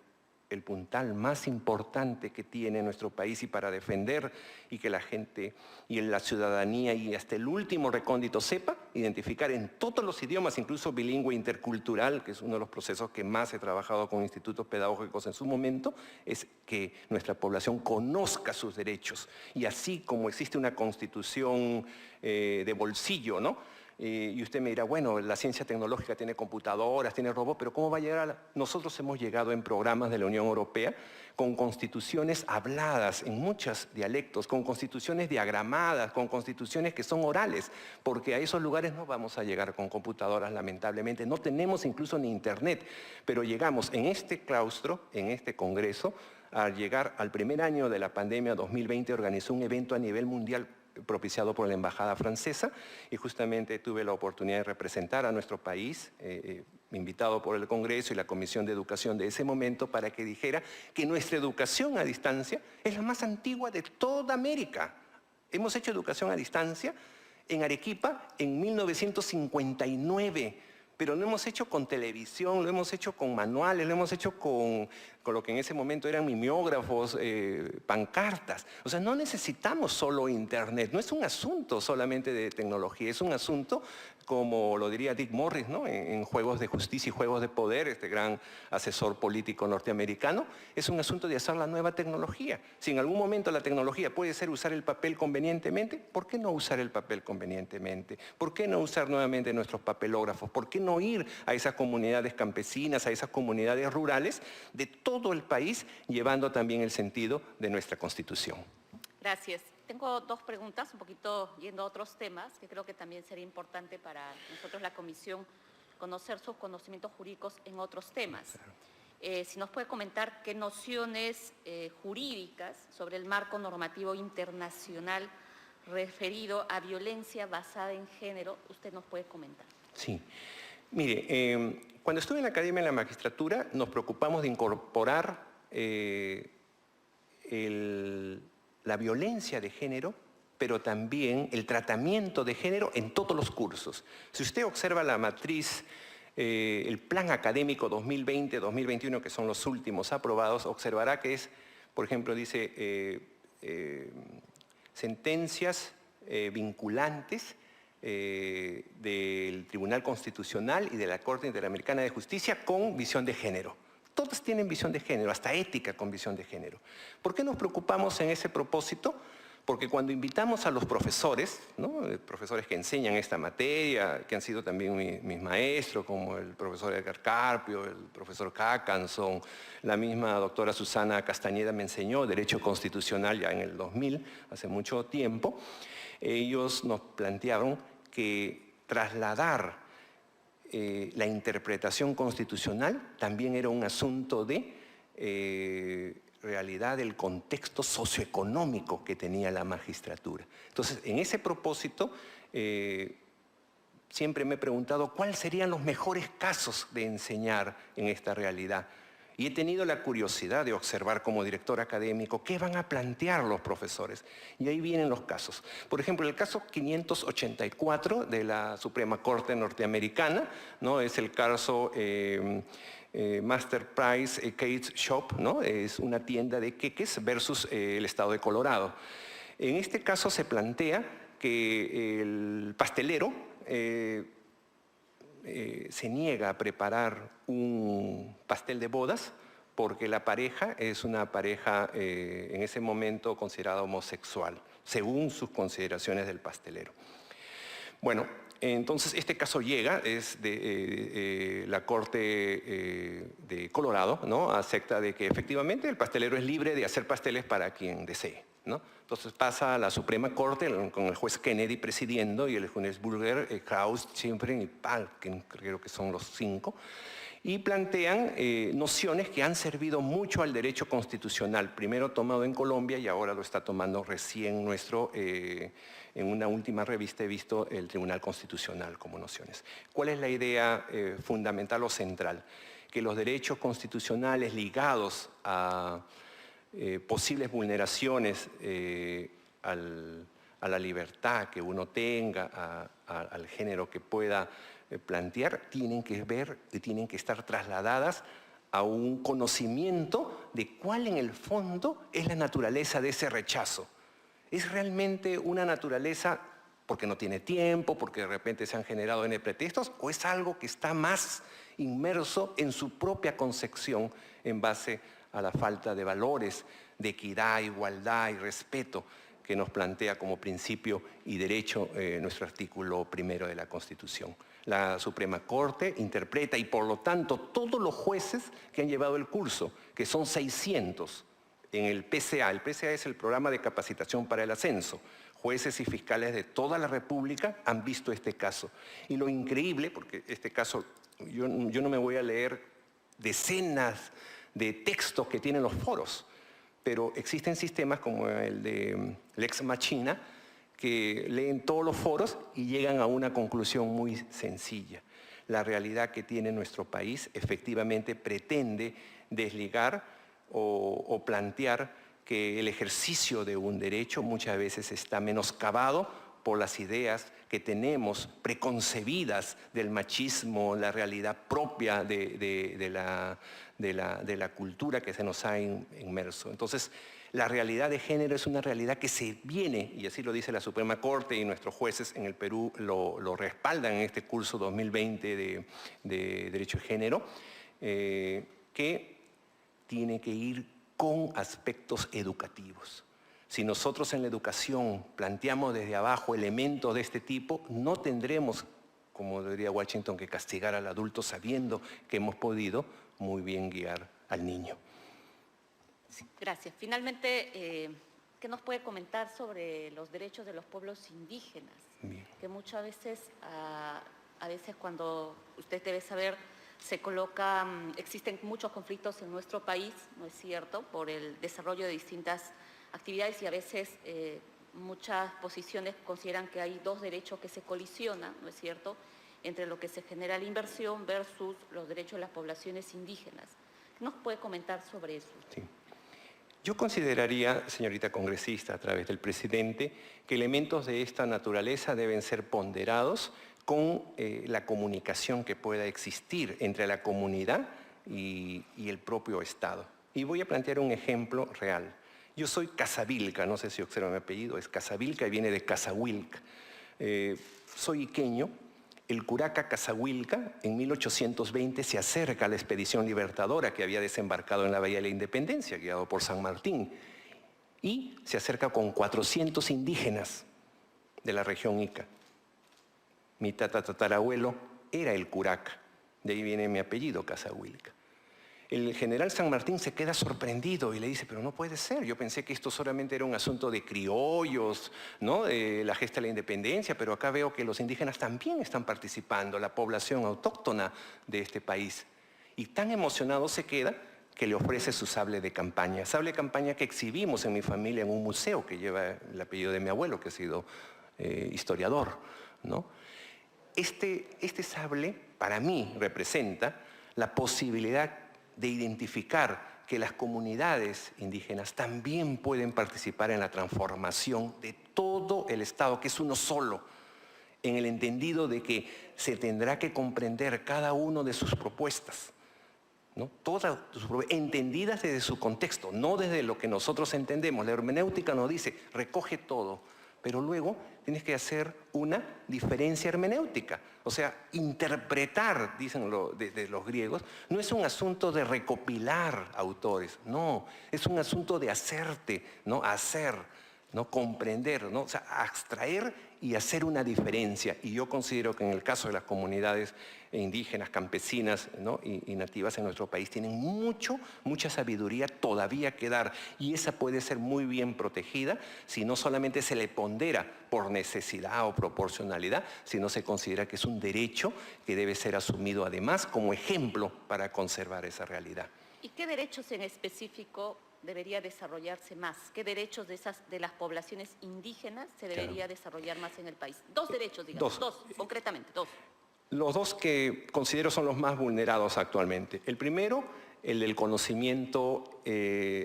puntal más importante que tiene nuestro país y para defender y que la gente y la ciudadanía y hasta el último recóndito sepa identificar en todos los idiomas, incluso bilingüe intercultural, que es uno de los procesos que más he trabajado con institutos pedagógicos en su momento, es que nuestra población conozca sus derechos. Y así como existe una constitución de bolsillo, ¿no? Y usted me dirá, bueno, la ciencia tecnológica tiene computadoras, tiene robots, pero ¿cómo va a llegar Nosotros hemos llegado en programas de la Unión Europea con constituciones habladas en muchos dialectos, con constituciones diagramadas, con constituciones que son orales, porque a esos lugares no vamos a llegar con computadoras, lamentablemente. No tenemos incluso ni internet, pero llegamos en este claustro, en este congreso, al llegar al primer año de la pandemia 2020, organizó un evento a nivel mundial propiciado por la Embajada Francesa y justamente tuve la oportunidad de representar a nuestro país, invitado por el Congreso y la Comisión de Educación de ese momento para que dijera que nuestra educación a distancia es la más antigua de toda América. Hemos hecho educación a distancia en Arequipa en 1959, pero lo hemos hecho con televisión, lo hemos hecho con manuales, lo hemos hecho con lo que en ese momento eran mimeógrafos, pancartas. O sea, no necesitamos solo internet, no es un asunto solamente de tecnología, es un asunto, como lo diría Dick Morris, ¿no? en Juegos de Justicia y Juegos de Poder, este gran asesor político norteamericano, es un asunto de hacer la nueva tecnología. Si en algún momento la tecnología puede ser usar el papel convenientemente, ¿por qué no usar el papel convenientemente? ¿Por qué no usar nuevamente nuestros papelógrafos? ¿Por qué no ir a esas comunidades campesinas, a esas comunidades rurales de todo el país, llevando también el sentido de nuestra Constitución? Gracias. Tengo dos preguntas, un poquito yendo a otros temas, que creo que también sería importante para nosotros, la Comisión, conocer sus conocimientos jurídicos en otros temas. Si nos puede comentar qué nociones jurídicas sobre el marco normativo internacional referido a violencia basada en género, usted nos puede comentar. Sí. Mire, cuando estuve en la Academia de la Magistratura nos preocupamos de incorporar la violencia de género, pero también el tratamiento de género en todos los cursos. Si usted observa la matriz, el plan académico 2020-2021, que son los últimos aprobados, observará que es, por ejemplo, dice sentencias vinculantes del Tribunal Constitucional y de la Corte Interamericana de Justicia con visión de género. Todas tienen visión de género, hasta ética con visión de género. ¿Por qué nos preocupamos en ese propósito? Porque cuando invitamos a los profesores, ¿no? Profesores que enseñan esta materia, que han sido también mis maestros, como el profesor Edgar Carpio, el profesor Caccanson, la misma doctora Susana Castañeda me enseñó Derecho Constitucional ya en el 2000, hace mucho tiempo, ellos nos plantearon que trasladar la interpretación constitucional también era un asunto de realidad del contexto socioeconómico que tenía la magistratura. Entonces, en ese propósito, siempre me he preguntado cuáles serían los mejores casos de enseñar en esta realidad. Y he tenido la curiosidad de observar como director académico qué van a plantear los profesores. Y ahí vienen los casos. Por ejemplo, el caso 584 de la Suprema Corte norteamericana, ¿no? Es el caso Master Price Cake Shop, ¿no? Es una tienda de queques versus el estado de Colorado. En este caso se plantea que el pastelero se niega a preparar un pastel de bodas porque la pareja es una pareja en ese momento considerada homosexual, según sus consideraciones del pastelero. Bueno, entonces este caso llega, es de la Corte de Colorado, ¿no? Acepta de que efectivamente el pastelero es libre de hacer pasteles para quien desee, ¿no? Entonces pasa a la Suprema Corte con el juez Kennedy presidiendo y el juez Burger, Krauss, Chimpen y Palkin, creo que son los 5, y plantean nociones que han servido mucho al derecho constitucional, primero tomado en Colombia y ahora lo está tomando recién en una última revista he visto el Tribunal Constitucional como nociones. ¿Cuál es la idea fundamental o central? Que los derechos constitucionales ligados a posibles vulneraciones a la libertad que uno tenga, al género que pueda plantear, tienen que ver y tienen que estar trasladadas a un conocimiento de cuál en el fondo es la naturaleza de ese rechazo. ¿Es realmente una naturaleza porque no tiene tiempo, porque de repente se han generado N pretextos, o es algo que está más inmerso en su propia concepción en base a la falta de valores, de equidad, igualdad y respeto que nos plantea como principio y derecho nuestro artículo 1 de la Constitución? La Suprema Corte interpreta y por lo tanto todos los jueces que han llevado el curso, que son 600 en el PCA. El PCA es el Programa de Capacitación para el Ascenso. Jueces y fiscales de toda la República han visto este caso. Y lo increíble, porque este caso, yo no me voy a leer decenas de textos que tienen los foros, pero existen sistemas como el de Lex Machina que leen todos los foros y llegan a una conclusión muy sencilla. La realidad que tiene nuestro país efectivamente pretende desligar o plantear que el ejercicio de un derecho muchas veces está menoscabado por las ideas que tenemos preconcebidas del machismo, la realidad propia de la cultura que se nos ha inmerso. Entonces, la realidad de género es una realidad que se viene, y así lo dice la Suprema Corte y nuestros jueces en el Perú lo respaldan en este curso 2020 de Derecho de Género, que tiene que ir con aspectos educativos. Si nosotros en la educación planteamos desde abajo elementos de este tipo, no tendremos, como diría Washington, que castigar al adulto sabiendo que hemos podido muy bien guiar al niño. Sí, gracias. Finalmente, ¿qué nos puede comentar sobre los derechos de los pueblos indígenas? Bien. Que muchas veces, a veces cuando usted debe saber, se colocan, existen muchos conflictos en nuestro país, ¿no es cierto?, por el desarrollo de distintas actividades y a veces muchas posiciones consideran que hay dos derechos que se colisionan, ¿no es cierto?, entre lo que se genera la inversión versus los derechos de las poblaciones indígenas. ¿Qué nos puede comentar sobre eso? Sí. Yo consideraría, señorita congresista, a través del presidente, que elementos de esta naturaleza deben ser ponderados con la comunicación que pueda existir entre la comunidad y el propio Estado. Y voy a plantear un ejemplo real. Yo soy Casavilca, no sé si observan mi apellido, es Casavilca y viene de Casahuilca. Soy iqueño. El curaca Casahuilca en 1820 se acerca a la expedición libertadora que había desembarcado en la Bahía de la Independencia, guiado por San Martín, y se acerca con 400 indígenas de la región Ica. Mi tatarabuelo era el curaca, de ahí viene mi apellido, Casahuilca. El general San Martín se queda sorprendido y le dice, pero no puede ser, yo pensé que esto solamente era un asunto de criollos, ¿no?, de la gesta de la independencia, pero acá veo que los indígenas también están participando, la población autóctona de este país. Y tan emocionado se queda que le ofrece su sable de campaña que exhibimos en mi familia en un museo que lleva el apellido de mi abuelo, que ha sido historiador, ¿no? Este sable, para mí, representa la posibilidad de identificar que las comunidades indígenas también pueden participar en la transformación de todo el Estado, que es uno solo, en el entendido de que se tendrá que comprender cada uno de sus propuestas, ¿no? Todas entendidas desde su contexto, no desde lo que nosotros entendemos. La hermenéutica nos dice, recoge todo, pero luego tienes que hacer una diferencia hermenéutica. O sea, interpretar, dicen de los griegos, no es un asunto de recopilar autores, no, es un asunto de hacerte, ¿no? Hacer, ¿no? Comprender, ¿no? O sea, abstraer y hacer una diferencia. Y yo considero que en el caso de las comunidades indígenas, campesinas, ¿no? y nativas en nuestro país tienen mucha sabiduría todavía que dar, y esa puede ser muy bien protegida si no solamente se le pondera por necesidad o proporcionalidad, sino se considera que es un derecho que debe ser asumido además como ejemplo para conservar esa realidad. ¿Y qué derechos en específico debería desarrollarse más? ¿Qué derechos de las poblaciones indígenas se debería desarrollar más en el país? Dos derechos, digamos, dos, concretamente, dos. Los dos que considero son los más vulnerados actualmente. El primero, el del conocimiento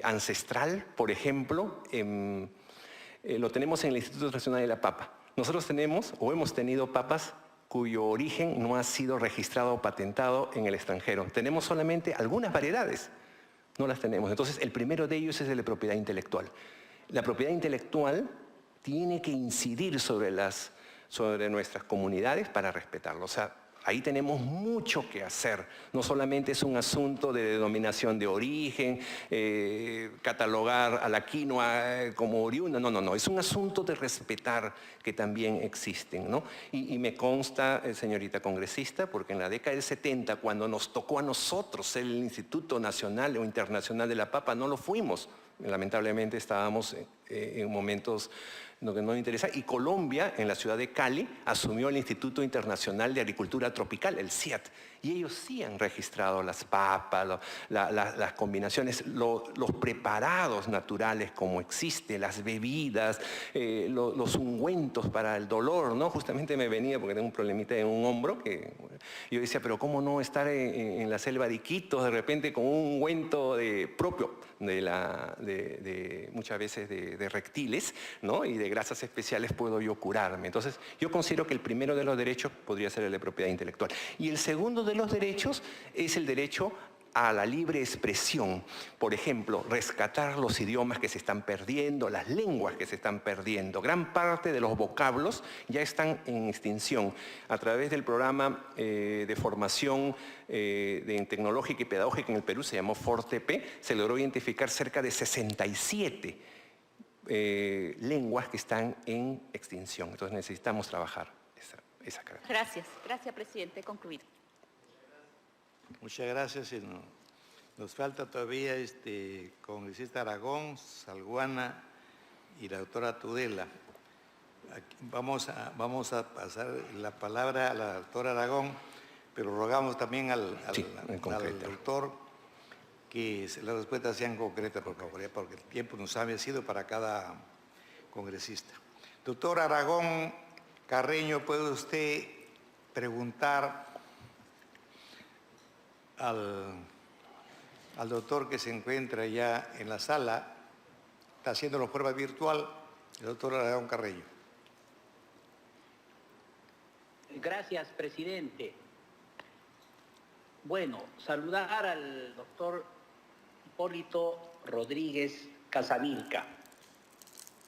ancestral, por ejemplo, lo tenemos en el Instituto Nacional de la Papa. Nosotros tenemos o hemos tenido papas cuyo origen no ha sido registrado o patentado en el extranjero. Tenemos solamente algunas variedades, no las tenemos. Entonces, el primero de ellos es el de propiedad intelectual. La propiedad intelectual tiene que incidir sobre nuestras comunidades para respetarlo. O sea, ahí tenemos mucho que hacer. No solamente es un asunto de denominación de origen, catalogar a la quinoa como oriunda, no. Es un asunto de respetar que también existen, ¿no? Y me consta, señorita congresista, porque en la década del 70, cuando nos tocó a nosotros ser el Instituto Nacional o Internacional de la Papa, no lo fuimos. Lamentablemente estábamos en momentos lo que no me interesa, y Colombia, en la ciudad de Cali, asumió el Instituto Internacional de Agricultura Tropical, el CIAT, y ellos sí han registrado las papas, las combinaciones, los preparados naturales como existe, las bebidas, los ungüentos para el dolor, ¿no? Justamente me venía porque tengo un problemita en un hombro, que yo decía, pero ¿cómo no estar en la selva de Iquitos de repente con un ungüento propio muchas veces de reptiles, ¿no? Y de grasas especiales puedo yo curarme? Entonces, yo considero que el primero de los derechos podría ser el de propiedad intelectual. Y el segundo de los derechos es el derecho a la libre expresión. Por ejemplo, rescatar los idiomas que se están perdiendo, las lenguas que se están perdiendo. Gran parte de los vocablos ya están en extinción. A través del programa de formación tecnológica y pedagógica en el Perú, se llamó FORTEP, se logró identificar cerca de 67 lenguas que están en extinción. Entonces necesitamos trabajar esa carga. Gracias, presidente. He concluido. Muchas gracias. Nos falta todavía congresista Aragón, Salguana y la doctora Tudela. Vamos a pasar la palabra a la doctora Aragón, pero rogamos también al doctor que las respuestas sean concretas, por favor, porque el tiempo nos ha vencido para cada congresista. Doctor Aragón Carreño, ¿puede usted preguntar al doctor que se encuentra ya en la sala, está haciendo la prueba virtual, el doctor Aragón Carreño? Gracias, presidente. Bueno, saludar al doctor Hipólito Rodríguez Casavilca.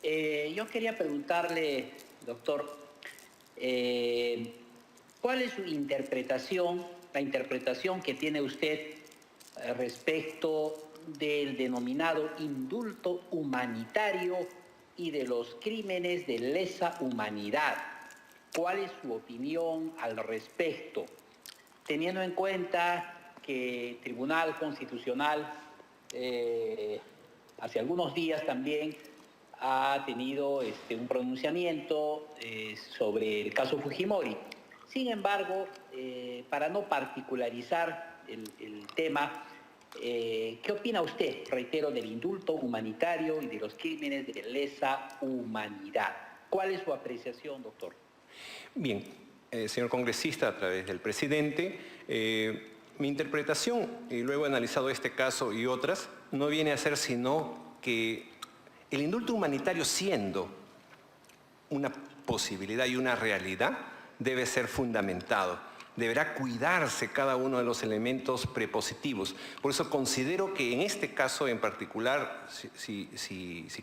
Yo quería preguntarle, doctor, ¿cuál es su interpretación, la interpretación que tiene usted respecto del denominado indulto humanitario y de los crímenes de lesa humanidad? ¿Cuál es su opinión al respecto? Teniendo en cuenta que el Tribunal Constitucional hace algunos días también ha tenido un pronunciamiento sobre el caso Fujimori. Sin embargo, para no particularizar el tema, ¿qué opina usted, reitero, del indulto humanitario y de los crímenes de lesa humanidad? ¿Cuál es su apreciación, doctor? Bien, señor congresista, a través del presidente, Mi interpretación, y luego he analizado este caso y otras, no viene a ser sino que el indulto humanitario, siendo una posibilidad y una realidad, debe ser fundamentado. Deberá cuidarse cada uno de los elementos prepositivos. Por eso considero que en este caso en particular, si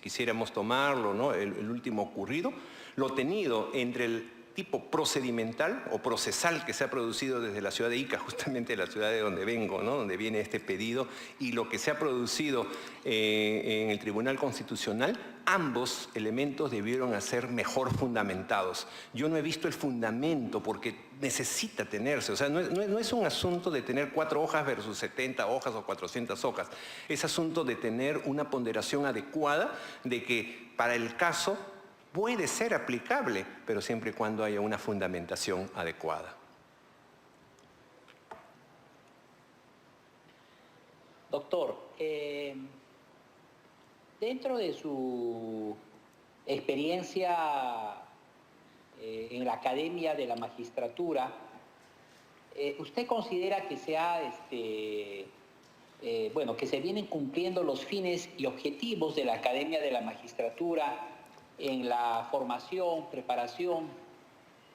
quisiéramos tomarlo, ¿no?, el último ocurrido, lo tenido entre el tipo procedimental o procesal que se ha producido desde la ciudad de Ica, justamente la ciudad de donde vengo, ¿no?, donde viene este pedido, y lo que se ha producido en el Tribunal Constitucional, ambos elementos debieron ser mejor fundamentados. Yo no he visto el fundamento porque necesita tenerse, o sea, no es un asunto de tener 4 hojas versus 70 hojas o 400 hojas, es asunto de tener una ponderación adecuada de que para el caso puede ser aplicable, pero siempre y cuando haya una fundamentación adecuada. Doctor, dentro de su experiencia en la Academia de la Magistratura, ¿usted considera que que se vienen cumpliendo los fines y objetivos de la Academia de la Magistratura en la formación, preparación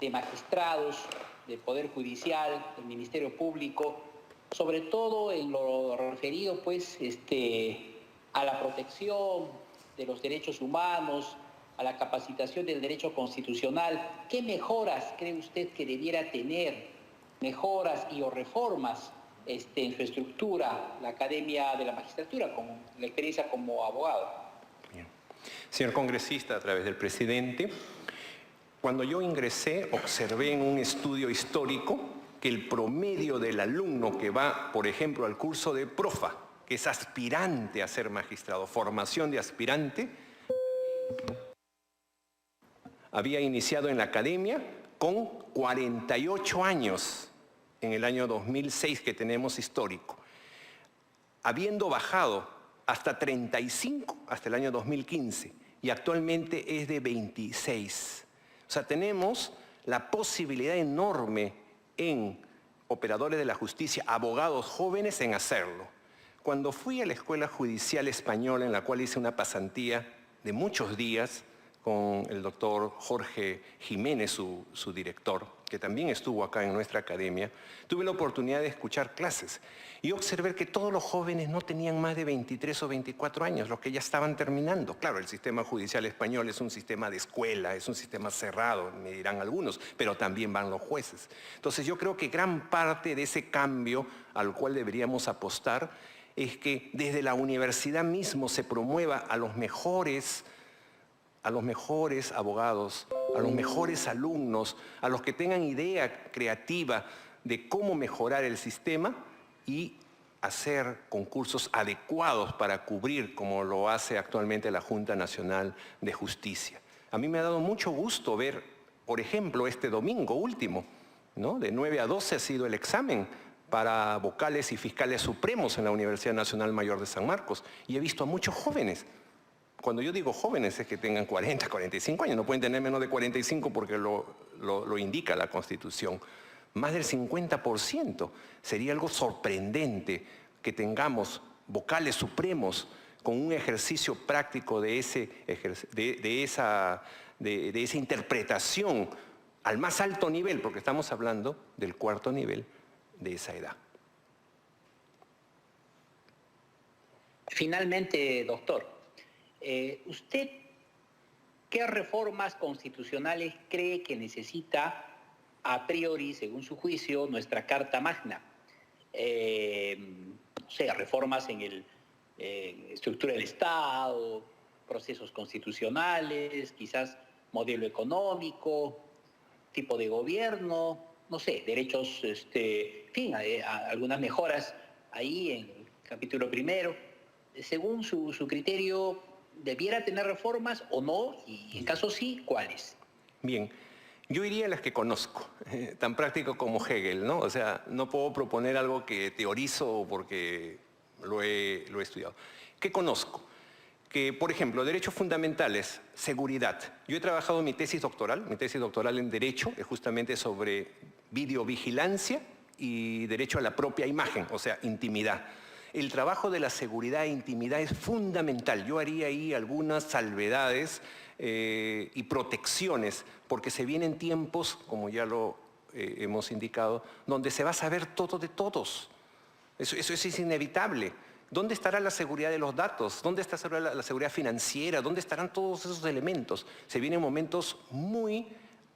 de magistrados, del Poder Judicial, del Ministerio Público, sobre todo en lo referido pues, a la protección de los derechos humanos, a la capacitación del derecho constitucional? ¿Qué mejoras cree usted que debiera tener, mejoras y o reformas en su estructura, la Academia de la Magistratura, con la experiencia como abogado? Señor congresista, a través del presidente, cuando yo ingresé, observé en un estudio histórico que el promedio del alumno que va, por ejemplo, al curso de profa, que es aspirante a ser magistrado, formación de aspirante, había iniciado en la academia con 48 años en el año 2006 que tenemos histórico, habiendo bajado hasta 35 hasta el año 2015 y actualmente es de 26. O sea, tenemos la posibilidad enorme en operadores de la justicia, abogados jóvenes, en hacerlo. Cuando fui a la Escuela Judicial Española, en la cual hice una pasantía de muchos días con el doctor Jorge Jiménez, su director, que también estuvo acá en nuestra academia, tuve la oportunidad de escuchar clases y observé que todos los jóvenes no tenían más de 23 o 24 años, los que ya estaban terminando. Claro, el sistema judicial español es un sistema de escuela, es un sistema cerrado, me dirán algunos, pero también van los jueces. Entonces yo creo que gran parte de ese cambio al cual deberíamos apostar es que desde la universidad mismo se promueva a los mejores abogados, a los mejores alumnos, a los que tengan idea creativa de cómo mejorar el sistema y hacer concursos adecuados para cubrir, como lo hace actualmente la Junta Nacional de Justicia. A mí me ha dado mucho gusto ver, por ejemplo, este domingo último, ¿no?, de 9 a 12 ha sido el examen para vocales y fiscales supremos en la Universidad Nacional Mayor de San Marcos, y he visto a muchos jóvenes. Cuando yo digo jóvenes es que tengan 40, 45 años, no pueden tener menos de 45 porque lo indica la Constitución. Más del 50%. Sería algo sorprendente que tengamos vocales supremos con un ejercicio práctico de esa interpretación al más alto nivel, porque estamos hablando del 4º nivel de esa edad. Finalmente, doctor, ¿usted qué reformas constitucionales cree que necesita a priori, según su juicio, nuestra Carta Magna? No sé, reformas en la estructura del Estado, procesos constitucionales, quizás modelo económico, tipo de gobierno, no sé, derechos, en fin, algunas mejoras ahí en el capítulo 1. Según su criterio, ¿debiera tener reformas o no? Y en caso sí, ¿cuáles? Bien, yo iría a las que conozco, tan práctico como Hegel, ¿no? O sea, no puedo proponer algo que teorizo porque lo he estudiado. ¿Qué conozco? Que, por ejemplo, derechos fundamentales, seguridad. Yo he trabajado en mi tesis doctoral en Derecho, es justamente sobre videovigilancia y derecho a la propia imagen, o sea, intimidad. El trabajo de la seguridad e intimidad es fundamental. Yo haría ahí algunas salvedades y protecciones, porque se vienen tiempos, como ya lo hemos indicado, donde se va a saber todo de todos. Eso es inevitable. ¿Dónde estará la seguridad de los datos? ¿Dónde estará la seguridad financiera? ¿Dónde estarán todos esos elementos? Se vienen momentos muy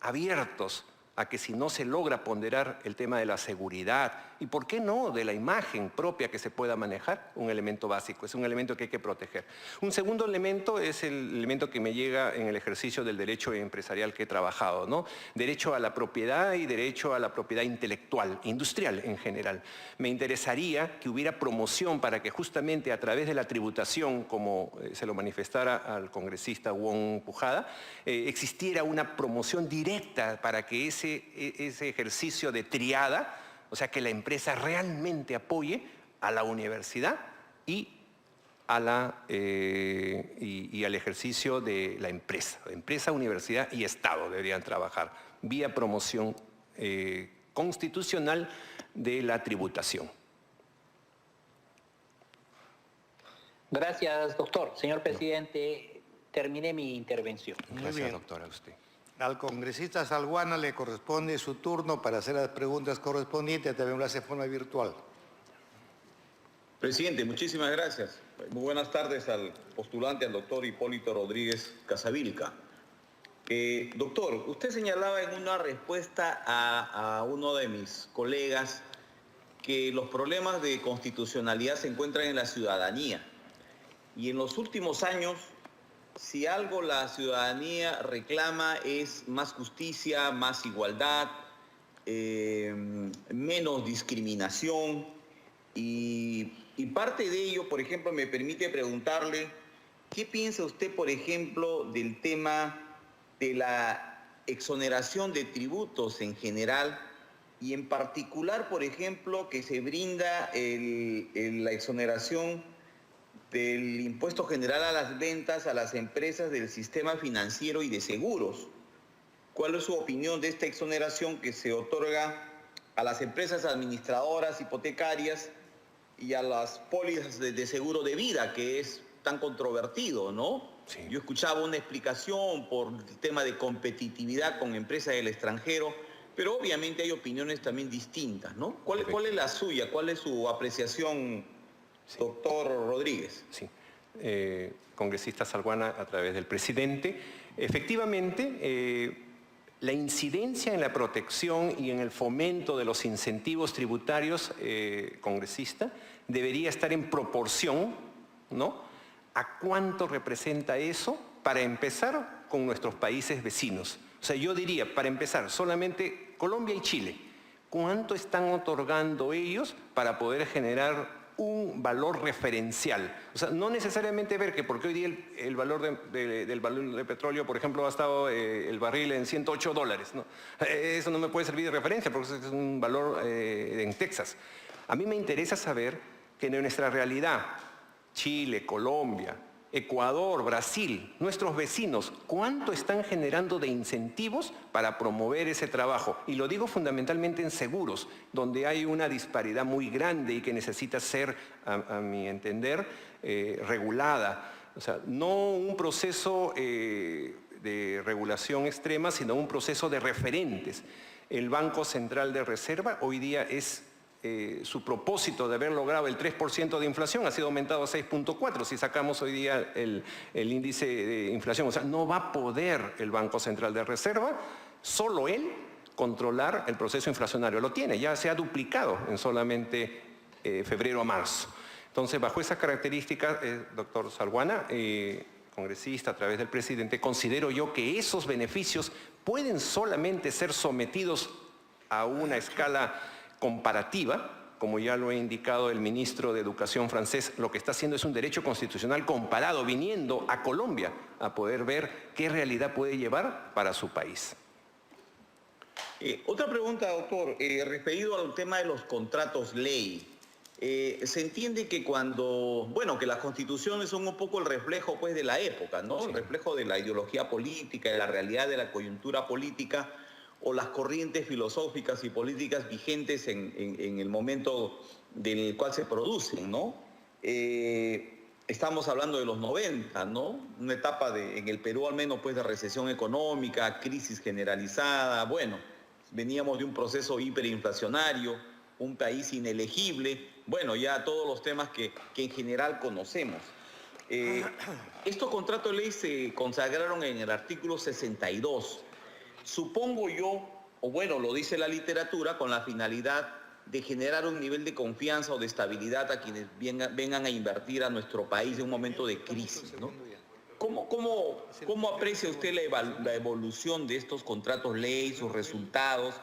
abiertos a que si no se logra ponderar el tema de la seguridad y, ¿por qué no?, de la imagen propia que se pueda manejar, un elemento básico, es un elemento que hay que proteger. Un segundo elemento es el elemento que me llega en el ejercicio del derecho empresarial que he trabajado, ¿no? Derecho a la propiedad y derecho a la propiedad intelectual, industrial en general. Me interesaría que hubiera promoción para que justamente a través de la tributación, como se lo manifestara al congresista Wong Pujada, existiera una promoción directa para que ese ejercicio de triada, o sea, que la empresa realmente apoye a la universidad y al ejercicio de la empresa. Empresa, universidad y Estado deberían trabajar vía promoción constitucional de la tributación. Gracias, doctor. Señor presidente, terminé mi intervención. Gracias, doctor, a usted. Al congresista Salguana le corresponde su turno para hacer las preguntas correspondientes, también lo hace de forma virtual. Presidente, muchísimas gracias. Muy buenas tardes al postulante, al doctor Hipólito Rodríguez Casavilca. Doctor, usted señalaba en una respuesta a uno de mis colegas que los problemas de constitucionalidad se encuentran en la ciudadanía. Y en los últimos años, si algo la ciudadanía reclama es más justicia, más igualdad, menos discriminación y parte de ello, por ejemplo, me permite preguntarle, ¿qué piensa usted, por ejemplo, del tema de la exoneración de tributos en general y en particular, por ejemplo, que se brinda la exoneración del impuesto general a las ventas a las empresas del sistema financiero y de seguros? ¿Cuál es su opinión de esta exoneración que se otorga a las empresas administradoras hipotecarias y a las pólizas de seguro de vida, que es tan controvertido, ¿no? Sí. Yo escuchaba una explicación por el tema de competitividad con empresas del extranjero, pero obviamente hay opiniones también distintas, ¿no? ¿Cuál es la suya? ¿Cuál es su apreciación, sí, doctor Rodríguez? Sí. Congresista Salguana, a través del presidente. Efectivamente, la incidencia en la protección y en el fomento de los incentivos tributarios, congresista, debería estar en proporción, ¿no?, a cuánto representa eso, para empezar, con nuestros países vecinos. O sea, yo diría, para empezar, solamente Colombia y Chile, ¿cuánto están otorgando ellos para poder generar un valor referencial? O sea, no necesariamente ver que porque hoy día el valor del barril de petróleo, por ejemplo, ha estado el barril en $108, ¿no? Eso no me puede servir de referencia porque es un valor en Texas. A mí me interesa saber que en nuestra realidad, Chile, Colombia, Ecuador, Brasil, nuestros vecinos, ¿cuánto están generando de incentivos para promover ese trabajo? Y lo digo fundamentalmente en seguros, donde hay una disparidad muy grande y que necesita ser, a mi entender, regulada. O sea, no un proceso de regulación extrema, sino un proceso de referentes. El Banco Central de Reserva hoy día es... su propósito de haber logrado el 3% de inflación ha sido aumentado a 6.4% si sacamos hoy día el índice de inflación. O sea, no va a poder el Banco Central de Reserva, solo él, controlar el proceso inflacionario. Lo tiene, ya se ha duplicado en solamente febrero a marzo. Entonces, bajo esas características, doctor Salguana, congresista a través del presidente, considero yo que esos beneficios pueden solamente ser sometidos a una escala comparativa, como ya lo ha indicado el ministro de Educación francés. Lo que está haciendo es un derecho constitucional comparado, viniendo a Colombia a poder ver qué realidad puede llevar para su país. Otra pregunta, doctor, referido al tema de los contratos ley. Se entiende que que las constituciones son un poco el reflejo, pues, de la época, ¿no? Sí. El reflejo de la ideología política, de la realidad de la coyuntura política. o las corrientes filosóficas y políticas vigentes en el momento del cual se producen, ¿no? Estamos hablando de los 90, ¿no? Una etapa en el Perú al menos pues de recesión económica, crisis generalizada, bueno, veníamos de un proceso hiperinflacionario, un país inelegible, bueno, ya todos los temas que en general conocemos. Estos contratos de ley se consagraron en el artículo 62. Supongo yo, o bueno, lo dice la literatura, con la finalidad de generar un nivel de confianza o de estabilidad a quienes vengan a invertir a nuestro país en un momento de crisis, ¿no? ¿Cómo aprecia usted la evolución de estos contratos ley, sus resultados?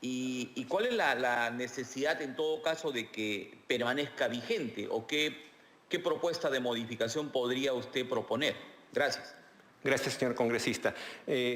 ¿Y cuál es la necesidad, en todo caso, de que permanezca vigente? ¿O qué propuesta de modificación podría usted proponer? Gracias. Gracias, señor congresista.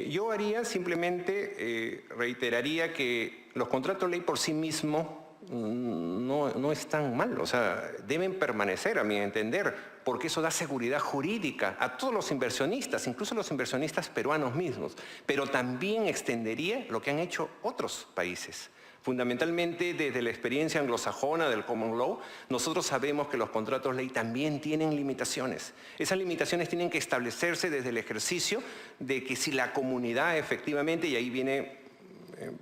Yo haría simplemente, reiteraría que los contratos ley por sí mismos no están mal, o sea, deben permanecer, a mi entender, porque eso da seguridad jurídica a todos los inversionistas, incluso los inversionistas peruanos mismos, pero también extendería lo que han hecho otros países. Fundamentalmente desde la experiencia anglosajona del Common Law, nosotros sabemos que los contratos ley también tienen limitaciones. Esas limitaciones tienen que establecerse desde el ejercicio de que si la comunidad efectivamente, y ahí viene,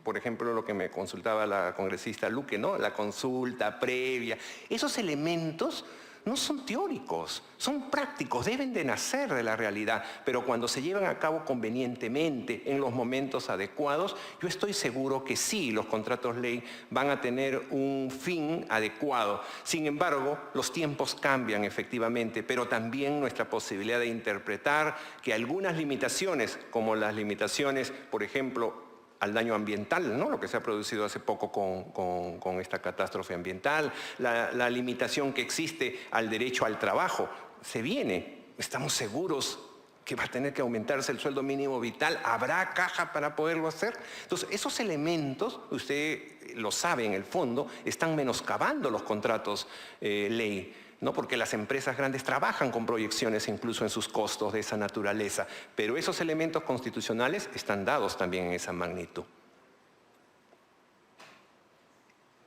por ejemplo, lo que me consultaba la congresista Luque, ¿no? La consulta previa, esos elementos no son teóricos, son prácticos, deben de nacer de la realidad, pero cuando se llevan a cabo convenientemente, en los momentos adecuados, yo estoy seguro que sí, los contratos ley van a tener un fin adecuado. Sin embargo, los tiempos cambian efectivamente, pero también nuestra posibilidad de interpretar que algunas limitaciones, como las limitaciones, por ejemplo, al daño ambiental, ¿no? Lo que se ha producido hace poco con esta catástrofe ambiental, la limitación que existe al derecho al trabajo, se viene, estamos seguros que va a tener que aumentarse el sueldo mínimo vital, ¿habrá caja para poderlo hacer? Entonces, esos elementos, usted lo sabe en el fondo, están menoscabando los contratos ley, ¿no? Porque las empresas grandes trabajan con proyecciones incluso en sus costos de esa naturaleza, pero esos elementos constitucionales están dados también en esa magnitud.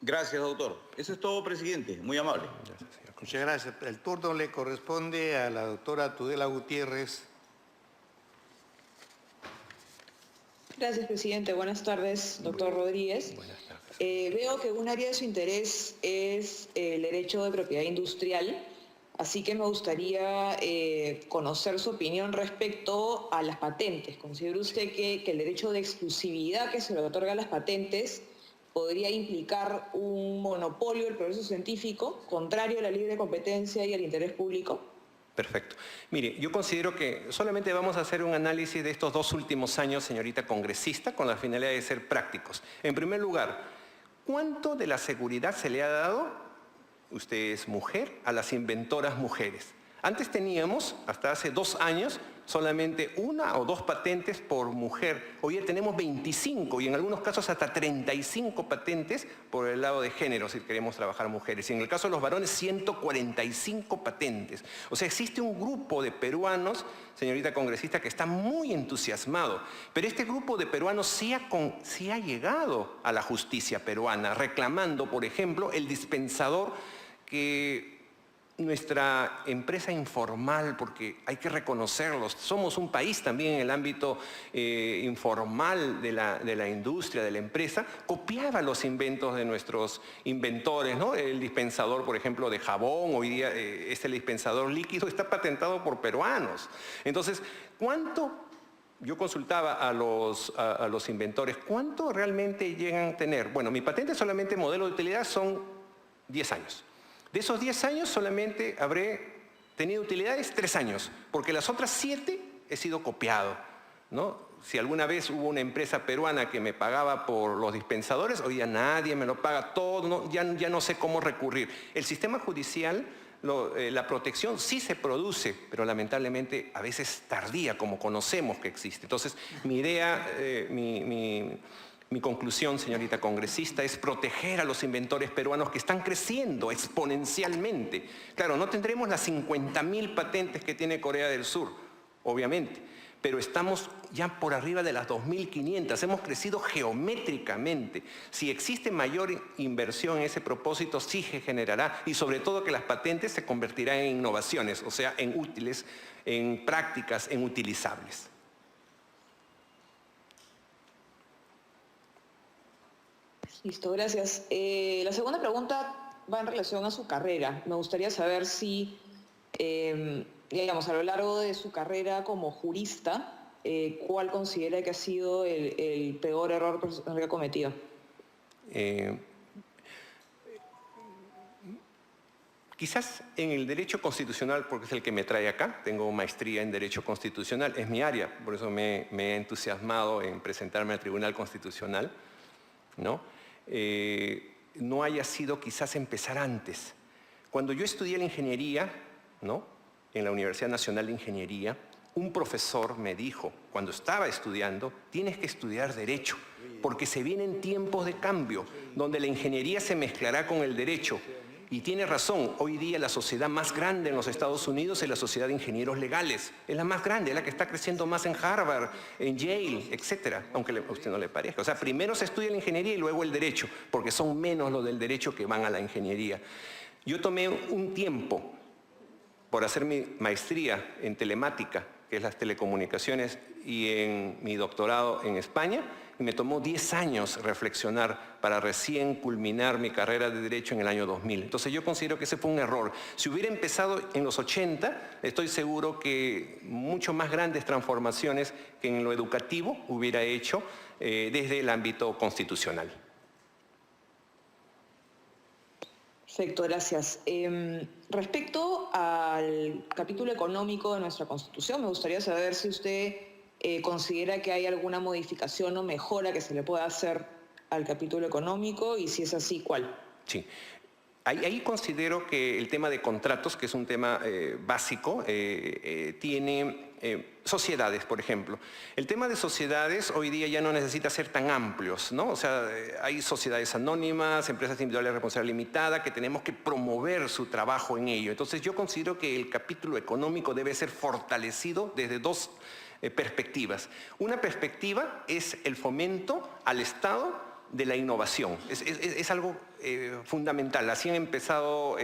Gracias, doctor. Eso es todo, presidente. Muy amable. Gracias, señor. Muchas gracias. El turno le corresponde a la doctora Tudela Gutiérrez. Gracias, presidente. Buenas tardes, doctor Rodríguez. Buenas tardes. Veo que un área de su interés es el derecho de propiedad industrial, así que me gustaría conocer su opinión respecto a las patentes. ¿Considera usted que el derecho de exclusividad que se le otorga a las patentes podría implicar un monopolio del progreso científico, contrario a la libre competencia y al interés público? Perfecto. Mire, yo considero que solamente vamos a hacer un análisis de estos 2 últimos años, señorita congresista, con la finalidad de ser prácticos. En primer lugar, ¿cuánto de la seguridad se le ha dado, usted es mujer, a las inventoras mujeres? Antes teníamos, hasta hace 2 años, solamente 1 o 2 patentes por mujer. Hoy ya tenemos 25 y en algunos casos hasta 35 patentes por el lado de género, si queremos trabajar mujeres. Y en el caso de los varones, 145 patentes. O sea, existe un grupo de peruanos, señorita congresista, que está muy entusiasmado. Pero este grupo de peruanos sí ha llegado a la justicia peruana, reclamando, por ejemplo, el dispensador que nuestra empresa informal, porque hay que reconocerlos, somos un país también en el ámbito informal de la industria, de la empresa, copiaba los inventos de nuestros inventores, ¿no? El dispensador, por ejemplo, de jabón, hoy día este dispensador líquido está patentado por peruanos. Entonces, ¿cuánto? Yo consultaba a los inventores, ¿cuánto realmente llegan a tener? Bueno, mi patente solamente modelo de utilidad son 10 años. De esos 10 años solamente habré tenido utilidades 3 años, porque las otras 7 he sido copiado, ¿no? Si alguna vez hubo una empresa peruana que me pagaba por los dispensadores, hoy ya nadie me lo paga, todo, ¿no? Ya no sé cómo recurrir. El sistema judicial, la protección sí se produce, pero lamentablemente a veces tardía, como conocemos que existe. Entonces, mi idea, mi conclusión, señorita congresista, es proteger a los inventores peruanos que están creciendo exponencialmente. Claro, no tendremos las 50.000 patentes que tiene Corea del Sur, obviamente, pero estamos ya por arriba de las 2.500. Hemos crecido geométricamente. Si existe mayor inversión en ese propósito, sí se generará, y sobre todo que las patentes se convertirán en innovaciones, o sea, en útiles, en prácticas, en utilizables. Listo, gracias. La segunda pregunta va en relación a su carrera. Me gustaría saber si, digamos, a lo largo de su carrera como jurista, ¿cuál considera que ha sido el peor error que ha cometido? Quizás en el derecho constitucional, porque es el que me trae acá, tengo maestría en derecho constitucional, es mi área, por eso me he entusiasmado en presentarme al Tribunal Constitucional, ¿no? No haya sido quizás empezar antes. Cuando yo estudié la ingeniería, ¿no?, en la Universidad Nacional de Ingeniería, un profesor me dijo, cuando estaba estudiando, tienes que estudiar Derecho, porque se vienen tiempos de cambio, donde la ingeniería se mezclará con el derecho. Y tiene razón, hoy día la sociedad más grande en los Estados Unidos es la sociedad de ingenieros legales. Es la más grande, es la que está creciendo más en Harvard, en Yale, etcétera, aunque a usted no le parezca. O sea, primero se estudia la ingeniería y luego el derecho, porque son menos los del derecho que van a la ingeniería. Yo tomé un tiempo por hacer mi maestría en telemática, que es las telecomunicaciones, y en mi doctorado en España, y me tomó 10 años reflexionar para recién culminar mi carrera de Derecho en el año 2000. Entonces yo considero que ese fue un error. Si hubiera empezado en los 80, estoy seguro que mucho más grandes transformaciones que en lo educativo hubiera hecho desde el ámbito constitucional. Perfecto, gracias. Respecto al capítulo económico de nuestra Constitución, me gustaría saber si usted considera que hay alguna modificación o mejora que se le pueda hacer al capítulo económico, y si es así, ¿cuál? Sí. Ahí considero que el tema de contratos, que es un tema básico, tiene sociedades, por ejemplo. El tema de sociedades hoy día ya no necesita ser tan amplios, ¿no? O sea, hay sociedades anónimas, empresas individuales de responsabilidad limitada, que tenemos que promover su trabajo en ello. Entonces yo considero que el capítulo económico debe ser fortalecido desde dos perspectivas. Una perspectiva es el fomento al Estado de la innovación. Es algo fundamental. Así han empezado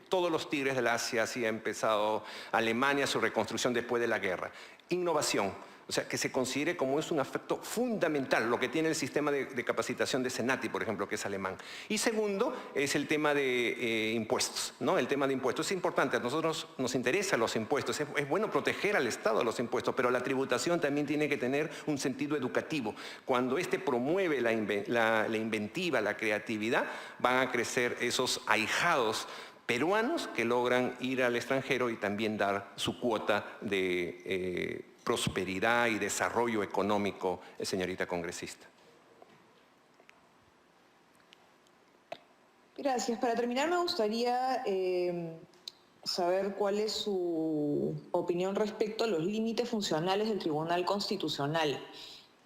todos los tigres del Asia, así ha empezado Alemania su reconstrucción después de la guerra. Innovación. O sea, que se considere como es un aspecto fundamental, lo que tiene el sistema de capacitación de Senati, por ejemplo, que es alemán. Y segundo, es el tema de impuestos, ¿no? El tema de impuestos es importante, a nosotros nos interesan los impuestos, es bueno proteger al Estado de los impuestos, pero la tributación también tiene que tener un sentido educativo. Cuando este promueve la inventiva, la creatividad, van a crecer esos ahijados peruanos que logran ir al extranjero y también dar su cuota de prosperidad y desarrollo económico, señorita congresista. Gracias. Para terminar, me gustaría saber cuál es su opinión respecto a los límites funcionales del Tribunal Constitucional.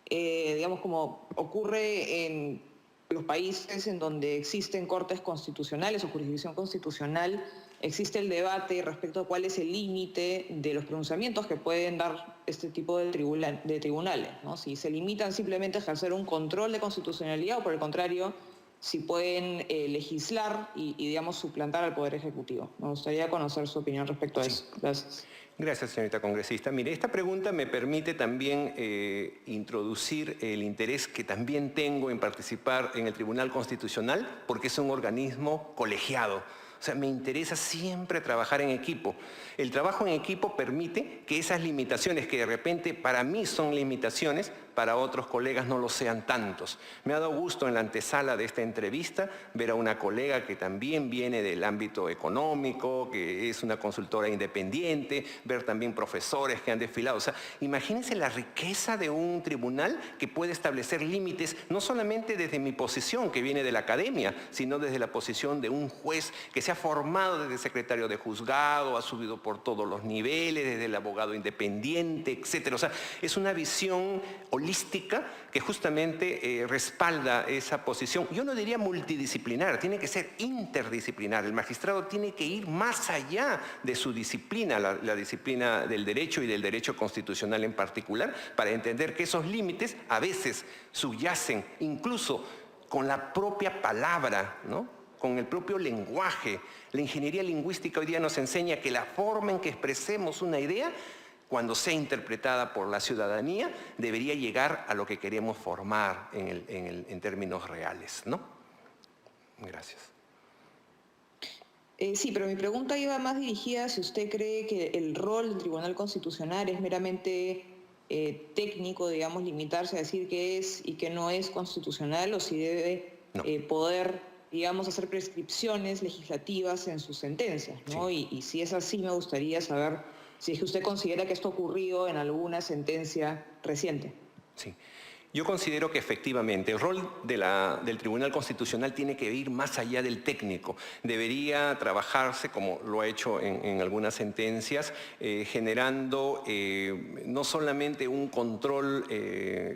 Digamos, como ocurre en los países en donde existen cortes constitucionales o jurisdicción constitucional, existe el debate respecto a cuál es el límite de los pronunciamientos que pueden dar este tipo de tribunales, ¿no? Si se limitan simplemente a ejercer un control de constitucionalidad o, por el contrario, si pueden legislar y, digamos, suplantar al Poder Ejecutivo. Me gustaría conocer su opinión respecto a eso. Gracias. Gracias, señorita congresista. Mire, esta pregunta me permite también introducir el interés que también tengo en participar en el Tribunal Constitucional, porque es un organismo colegiado. O sea, me interesa siempre trabajar en equipo. El trabajo en equipo permite que esas limitaciones que de repente para mí son limitaciones, para otros colegas no lo sean tantos. Me ha dado gusto en la antesala de esta entrevista ver a una colega que también viene del ámbito económico, que es una consultora independiente, ver también profesores que han desfilado. O sea, imagínense la riqueza de un tribunal que puede establecer límites, no solamente desde mi posición, que viene de la academia, sino desde la posición de un juez que se ha formado desde secretario de juzgado, ha subido por todos los niveles, desde el abogado independiente, etc. O sea, es una visión holística holística que justamente respalda esa posición. Yo no diría multidisciplinar, tiene que ser interdisciplinar. El magistrado tiene que ir más allá de su disciplina, la disciplina del derecho y del derecho constitucional en particular, para entender que esos límites a veces subyacen incluso con la propia palabra, ¿no? Con el propio lenguaje. La ingeniería lingüística hoy día nos enseña que la forma en que expresemos una idea, cuando sea interpretada por la ciudadanía, debería llegar a lo que queremos formar en términos reales, ¿no? Gracias. Sí, pero mi pregunta iba más dirigida si usted cree que el rol del Tribunal Constitucional es meramente técnico, digamos, limitarse a decir qué es y qué no es constitucional, o si debe poder, digamos, hacer prescripciones legislativas en sus sentencias, ¿no? Sí. Y si es así, me gustaría saber si es que usted considera que esto ha ocurrido en alguna sentencia reciente. Sí. Yo considero que efectivamente el rol del Tribunal Constitucional tiene que ir más allá del técnico. Debería trabajarse, como lo ha hecho en algunas sentencias, generando no solamente un control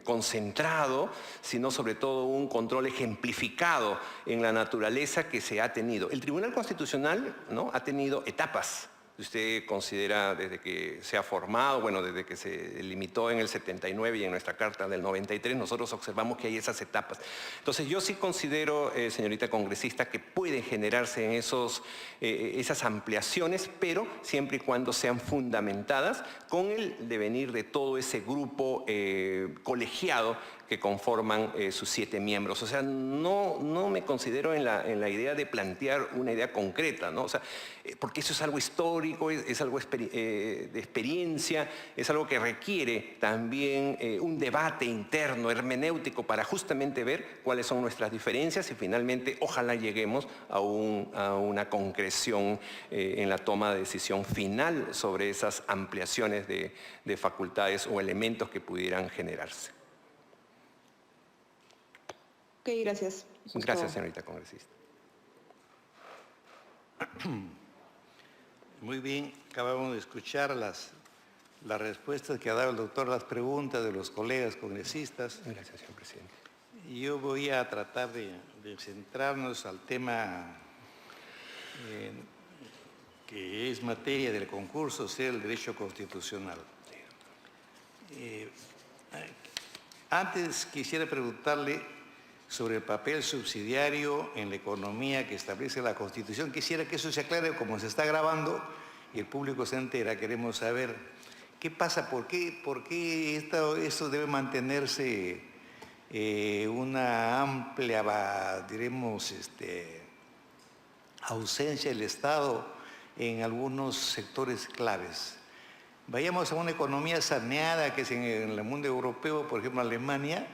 concentrado, sino sobre todo un control ejemplificado en la naturaleza que se ha tenido. El Tribunal Constitucional, ¿no?, ha tenido etapas. Usted considera desde que se ha formado, bueno, desde que se limitó en el 79 y en nuestra Carta del 93, nosotros observamos que hay esas etapas. Entonces yo sí considero, señorita congresista, que pueden generarse en esas ampliaciones, pero siempre y cuando sean fundamentadas con el devenir de todo ese grupo colegiado que conforman sus 7 miembros. O sea, no me considero en la idea de plantear una idea concreta, ¿no? O sea, porque eso es algo histórico, es algo de experiencia, es algo que requiere también un debate interno, hermenéutico, para justamente ver cuáles son nuestras diferencias y finalmente ojalá lleguemos a una concreción en la toma de decisión final sobre esas ampliaciones de facultades o elementos que pudieran generarse. Ok, gracias. Gracias, señorita congresista. Muy bien, acabamos de escuchar las respuestas que ha dado el doctor a las preguntas de los colegas congresistas. Gracias, señor presidente. Yo voy a tratar de centrarnos al tema que es materia del concurso, o sea, el derecho constitucional. Antes quisiera preguntarle sobre el papel subsidiario en la economía que establece la Constitución. Quisiera que eso se aclare, como se está grabando y el público se entera. Queremos saber qué pasa, por qué esto debe mantenerse una amplia, diremos, ausencia del Estado en algunos sectores claves. Vayamos a una economía saneada que es en el mundo europeo, por ejemplo Alemania,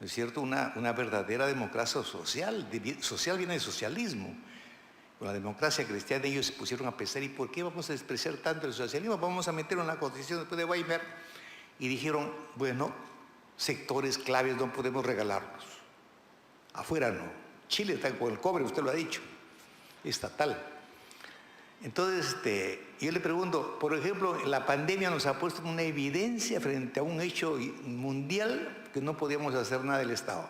¿no es cierto?, una verdadera democracia social. Social viene del socialismo. Con la democracia cristiana ellos se pusieron a pensar, ¿y por qué vamos a despreciar tanto el socialismo? Vamos a meterlo en la Constitución después de Weimar. Y dijeron, bueno, sectores claves no podemos regalarlos. Afuera no. Chile está con el cobre, usted lo ha dicho, estatal. Entonces, yo le pregunto, por ejemplo, la pandemia nos ha puesto una evidencia frente a un hecho mundial que no podíamos hacer nada del Estado.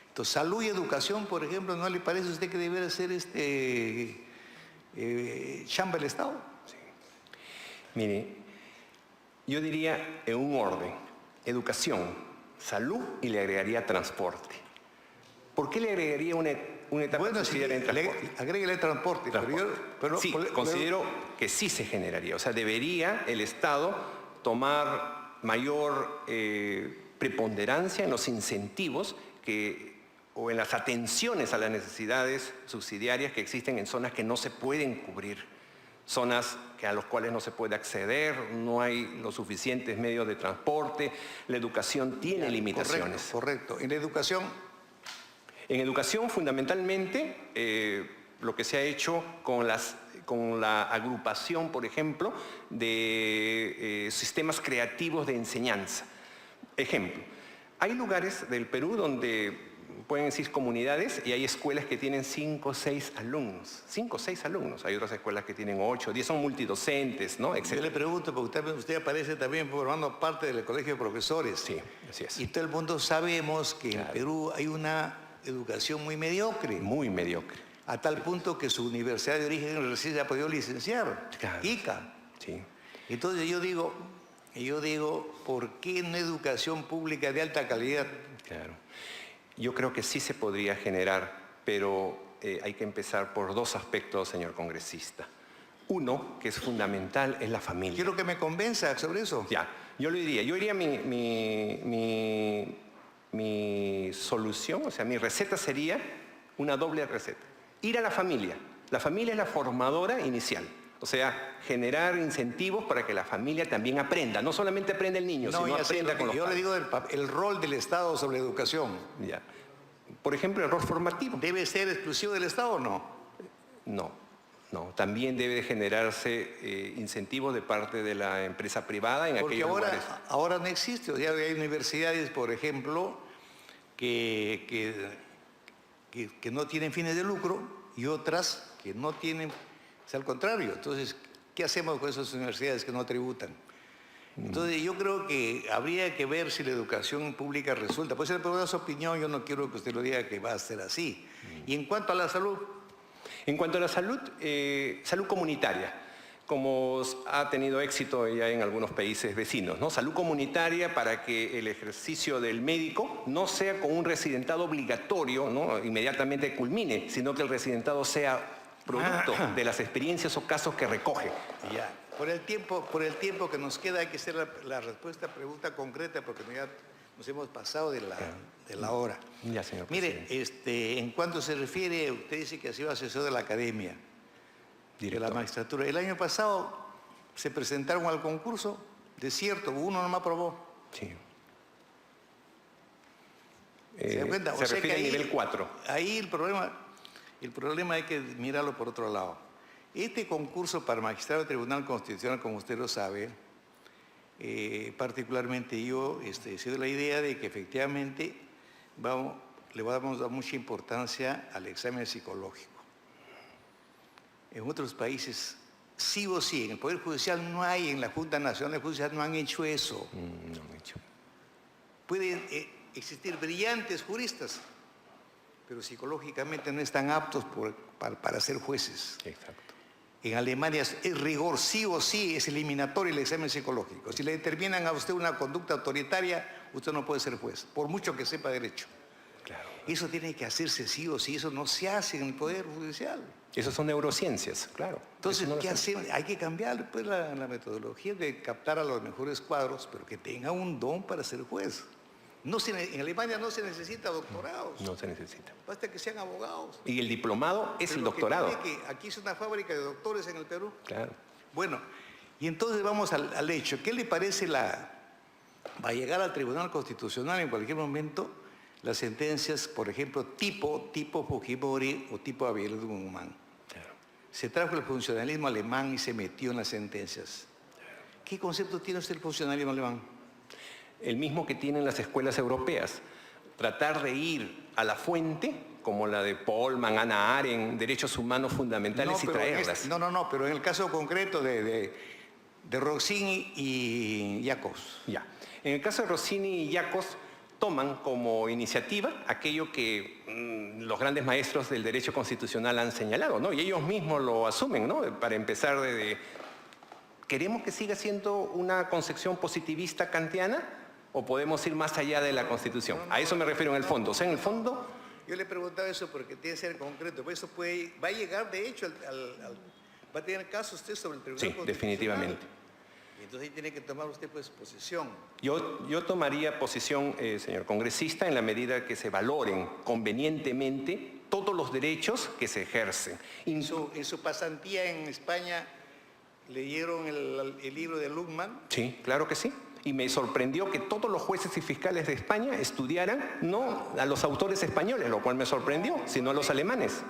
Entonces, salud y educación, por ejemplo, ¿no le parece a usted que debería ser chamba del Estado? Sí. Mire, yo diría en un orden: educación, salud y le agregaría transporte. ¿Por qué le agregaría una etapa subsidiaria en transporte? Agréguele transporte. Sí, considero que sí se generaría. O sea, debería el Estado tomar mayor preponderancia en los incentivos o en las atenciones a las necesidades subsidiarias que existen en zonas que no se pueden cubrir, zonas a las cuales no se puede acceder, no hay los suficientes medios de transporte, la educación tiene limitaciones. Correcto. ¿En la educación? En educación, fundamentalmente, lo que se ha hecho con la agrupación, por ejemplo, de sistemas creativos de enseñanza. Ejemplo, hay lugares del Perú donde pueden decir comunidades, y hay escuelas que tienen 5 o 6 alumnos. 5 o 6 alumnos. Hay otras escuelas que tienen 8, 10, son multidocentes, ¿no? Yo le pregunto, porque usted aparece también formando parte del colegio de profesores. Sí, así es. Y todo el mundo sabemos que en Perú hay una educación muy mediocre. Muy mediocre. A tal punto que su universidad de origen recién se ha podido licenciar. Claro. ICA. Sí. Entonces yo digo, ¿por qué no educación pública de alta calidad? Claro. Yo creo que sí se podría generar, pero hay que empezar por 2 aspectos, señor congresista. Uno, que es fundamental, es la familia. Quiero que me convenza sobre eso. Ya, yo diría mi solución, o sea, mi receta sería una doble receta. Ir a la familia. La familia es la formadora inicial. O sea, generar incentivos para que la familia también aprenda. No solamente aprenda el niño, sino aprenda con los yo le padres. digo el rol del Estado sobre la educación. Ya. Por ejemplo, el rol formativo. ¿Debe ser exclusivo del Estado o no? No. También debe de generarse incentivos de parte de la empresa privada en aquellos lugares. Ahora no existe. O sea, hay universidades, por ejemplo, que no tienen fines de lucro y otras que no tienen... Es al contrario. Entonces, ¿qué hacemos con esas universidades que no tributan? Entonces, yo creo que habría que ver si la educación pública resulta. Puede ser por su opinión, yo no quiero que usted lo diga que va a ser así. Y en cuanto a la salud... En cuanto a la salud, salud comunitaria, como ha tenido éxito ya en algunos países vecinos, ¿no? Salud comunitaria para que el ejercicio del médico no sea con un residentado obligatorio, ¿no? Inmediatamente culmine, sino que el residentado sea producto de las experiencias o casos que recoge. Ya. Por el tiempo que nos queda hay que hacer la respuesta a pregunta concreta porque ya nos hemos pasado de la hora. Ya, señor Mire, en cuanto se refiere, usted dice que ha sido asesor de la academia, de la magistratura. El año pasado se presentaron al concurso, desierto, uno no me aprobó. Sí. ¿Se da cuenta? Se refiere al nivel 4. Ahí el problema hay que mirarlo por otro lado. Este concurso para magistrado del Tribunal Constitucional, como usted lo sabe, particularmente yo he sido la idea de que efectivamente le vamos a dar mucha importancia al examen psicológico. En otros países, sí o sí, en el Poder Judicial no hay, en la Junta Nacional Judicial no han hecho eso. No han hecho. Pueden existir brillantes juristas, pero psicológicamente no están aptos para ser jueces. Exacto. En Alemania es rigor, sí o sí, es eliminatorio el examen psicológico. Si le determinan a usted una conducta autoritaria, usted no puede ser juez, por mucho que sepa derecho. Claro. Eso tiene que hacerse sí o sí, eso no se hace en el Poder Judicial. Esas son neurociencias, claro. Entonces, ¿qué hacemos? Hay que cambiar pues, la metodología de captar a los mejores cuadros, pero que tenga un don para ser juez. En Alemania no se necesita doctorados. No se necesita. Basta que sean abogados. Y el diplomado es Pero el lo que doctorado. tiene que aquí es una fábrica de doctores en el Perú. Claro. Bueno, y entonces vamos al hecho. ¿Qué le parece va a llegar al Tribunal Constitucional en cualquier momento las sentencias, por ejemplo, tipo Fujimori o tipo Abiel Guzmán? Claro. Se trajo el funcionalismo alemán y se metió en las sentencias. ¿Qué concepto tiene usted del funcionalismo alemán? El mismo que tienen las escuelas europeas. Tratar de ir a la fuente, como la de Polman, Hannah Arendt, derechos humanos fundamentales y traerlas. No, pero en el caso concreto de Rossini y Jacobs. Ya. En el caso de Rossini y Jacobs, toman como iniciativa aquello que los grandes maestros del derecho constitucional han señalado, ¿no? Y ellos mismos lo asumen, ¿no? Para empezar, ¿queremos que siga siendo una concepción positivista kantiana o podemos ir más allá de la Constitución? A eso me refiero en el fondo. O sea, en el fondo... Yo le he preguntado eso porque tiene que ser concreto. Eso va a llegar, de hecho, va a tener caso usted sobre el Tribunal Constitucional. Definitivamente. Y entonces ahí tiene que tomar usted pues posición. Yo tomaría posición, señor congresista, en la medida que se valoren convenientemente todos los derechos que se ejercen. En su pasantía en España, ¿leyeron el libro de Luhmann? Sí, claro que sí. Y me sorprendió que todos los jueces y fiscales de España estudiaran no a los autores españoles, lo cual me sorprendió, sino a los alemanes.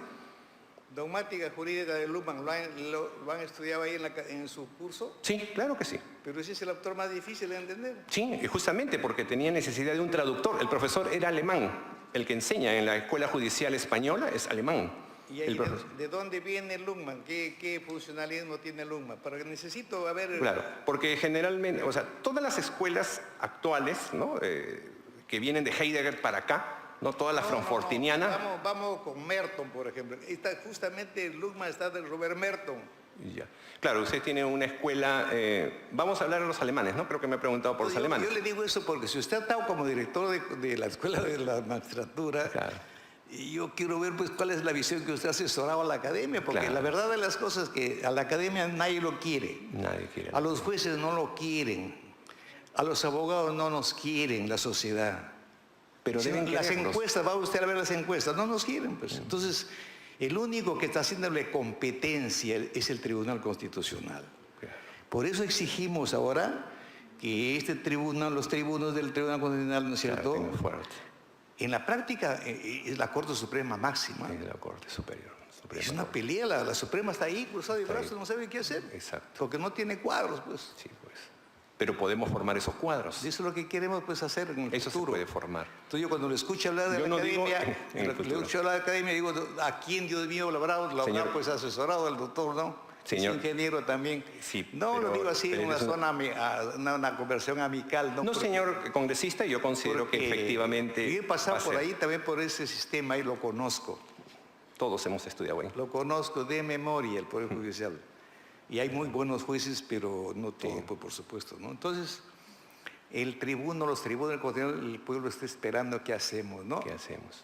Dogmática jurídica de Luhmann, ¿lo han estudiado ahí en su curso? Sí, claro que sí. Pero ese es el autor más difícil de entender. Sí, justamente porque tenía necesidad de un traductor. El profesor era alemán. El que enseña en la Escuela Judicial Española es alemán. ¿Y ahí de dónde viene el LUCMAN? ¿Qué funcionalismo tiene el LUCMAN? Porque necesito, a ver... Claro, porque generalmente, o sea, todas las escuelas actuales, ¿no? Que vienen de Heidegger para acá, no todas las frankfurtianas. Vamos con Merton, por ejemplo. Justamente el LUCMAN está del Robert Merton. Ya. Claro, usted tiene una escuela... vamos a hablar de los alemanes, ¿no? Creo que me ha preguntado por los alemanes. Yo le digo eso porque si usted ha estado como director de la Escuela de la Magistratura... Claro. Y yo quiero ver pues cuál es la visión que usted ha asesorado a la academia, porque Claro. la verdad de las cosas es que a la academia nadie lo quiere. Nadie quiere. A los jueces no lo quieren. A los abogados no nos quieren, la sociedad. Pero Si deben las querernos. encuestas, va usted a ver las encuestas, no nos quieren. Pues. Entonces, el único que está haciéndole competencia es el Tribunal Constitucional. Por eso exigimos ahora que este tribunal, los tribunos del Tribunal Constitucional, ¿no es cierto? Claro, fuerte. En la práctica es la Corte Suprema máxima. Es la Corte Superior. Es una pelea, la Suprema está ahí, cruzada de brazos, no sabe qué hacer. Exacto. Porque no tiene cuadros, pues. Sí, pues. Pero podemos formar esos cuadros. Eso es lo que queremos pues, hacer en el Eso futuro. se puede formar. Entonces yo cuando le escucho hablar de Yo la no digo academia, en el le futuro. escucho hablar de la academia, digo, ¿a quién, Dios mío, lo habrá Señor. pues asesorado al doctor, no? Señor. Es ingeniero también. Sí, no, pero- lo digo así, pero en una es una- zona, una conversión amical. No, Porque- señor congresista, yo considero que porque efectivamente... Yo he pasado va a por ser. ahí también por ese sistema y lo conozco. Todos hemos estudiado ahí. Lo conozco de memoria, el Poder Judicial. Y hay muy buenos jueces, pero no todos, pues, por supuesto, ¿no? Entonces, los tribunos del Constitucional, el pueblo está esperando qué hacemos, ¿no? ¿Qué hacemos?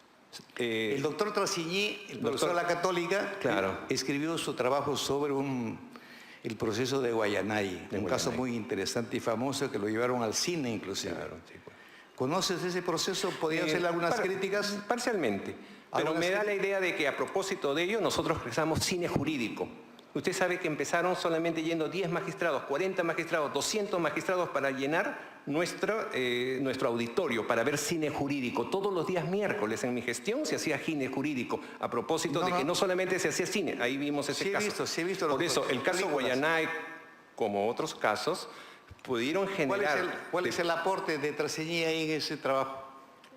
El doctor Trassigny, el profesor de la Católica, Claro. escribió su trabajo sobre el proceso de Guayanay, un caso Guayanay. muy interesante y famoso que lo llevaron al cine inclusive. Claro, sí, pues. ¿Conoces ese proceso? ¿Podría hacerle algunas críticas? Parcialmente. Pero ¿Algunas me da la críticas? idea de que a propósito de ello nosotros creamos cine jurídico. Usted sabe que empezaron solamente yendo 10 magistrados, 40 magistrados, 200 magistrados para llenar nuestro auditorio, para ver cine jurídico. Todos los días miércoles en mi gestión se hacía cine jurídico, a propósito de que no solamente se hacía cine, ahí vimos ese Sí he caso. visto, sí he visto Por los- eso, el caso películas. Guayanay, como otros casos, pudieron generar... ¿Cuál es el aporte de Trassigny ahí en ese trabajo?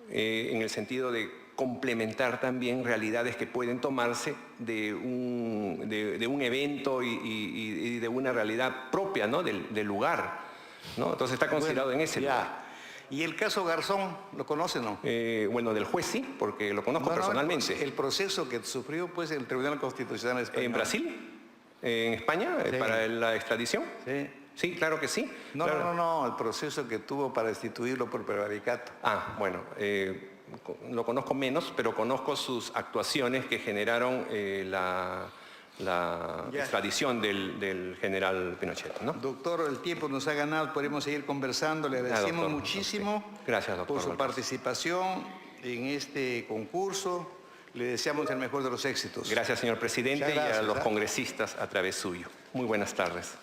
En el sentido de complementar también realidades que pueden tomarse de un evento y de una realidad propia, ¿no? del lugar, ¿no? Entonces está considerado Bueno, en ese ya. lugar. ¿Y el caso Garzón, lo conoce o no? Bueno, del juez sí, porque lo conozco No, no, personalmente. el proceso que sufrió pues el Tribunal Constitucional Español. ¿En Brasil? ¿En España? Sí. ¿Para la extradición? Sí. Sí, claro que sí. No, Claro. no, el proceso que tuvo para destituirlo por prevaricato. Ah, bueno, lo conozco menos, pero conozco sus actuaciones que generaron la Ya. extradición del general Pinochet, ¿no? Doctor, el tiempo nos ha ganado, podemos seguir conversando. Le agradecemos doctor. muchísimo Gracias, doctor por su Balcázar. participación en este concurso. Le deseamos el mejor de los éxitos. Gracias, señor presidente, Muchas y a gracias, los ¿eh? congresistas a través suyo. Muy buenas tardes.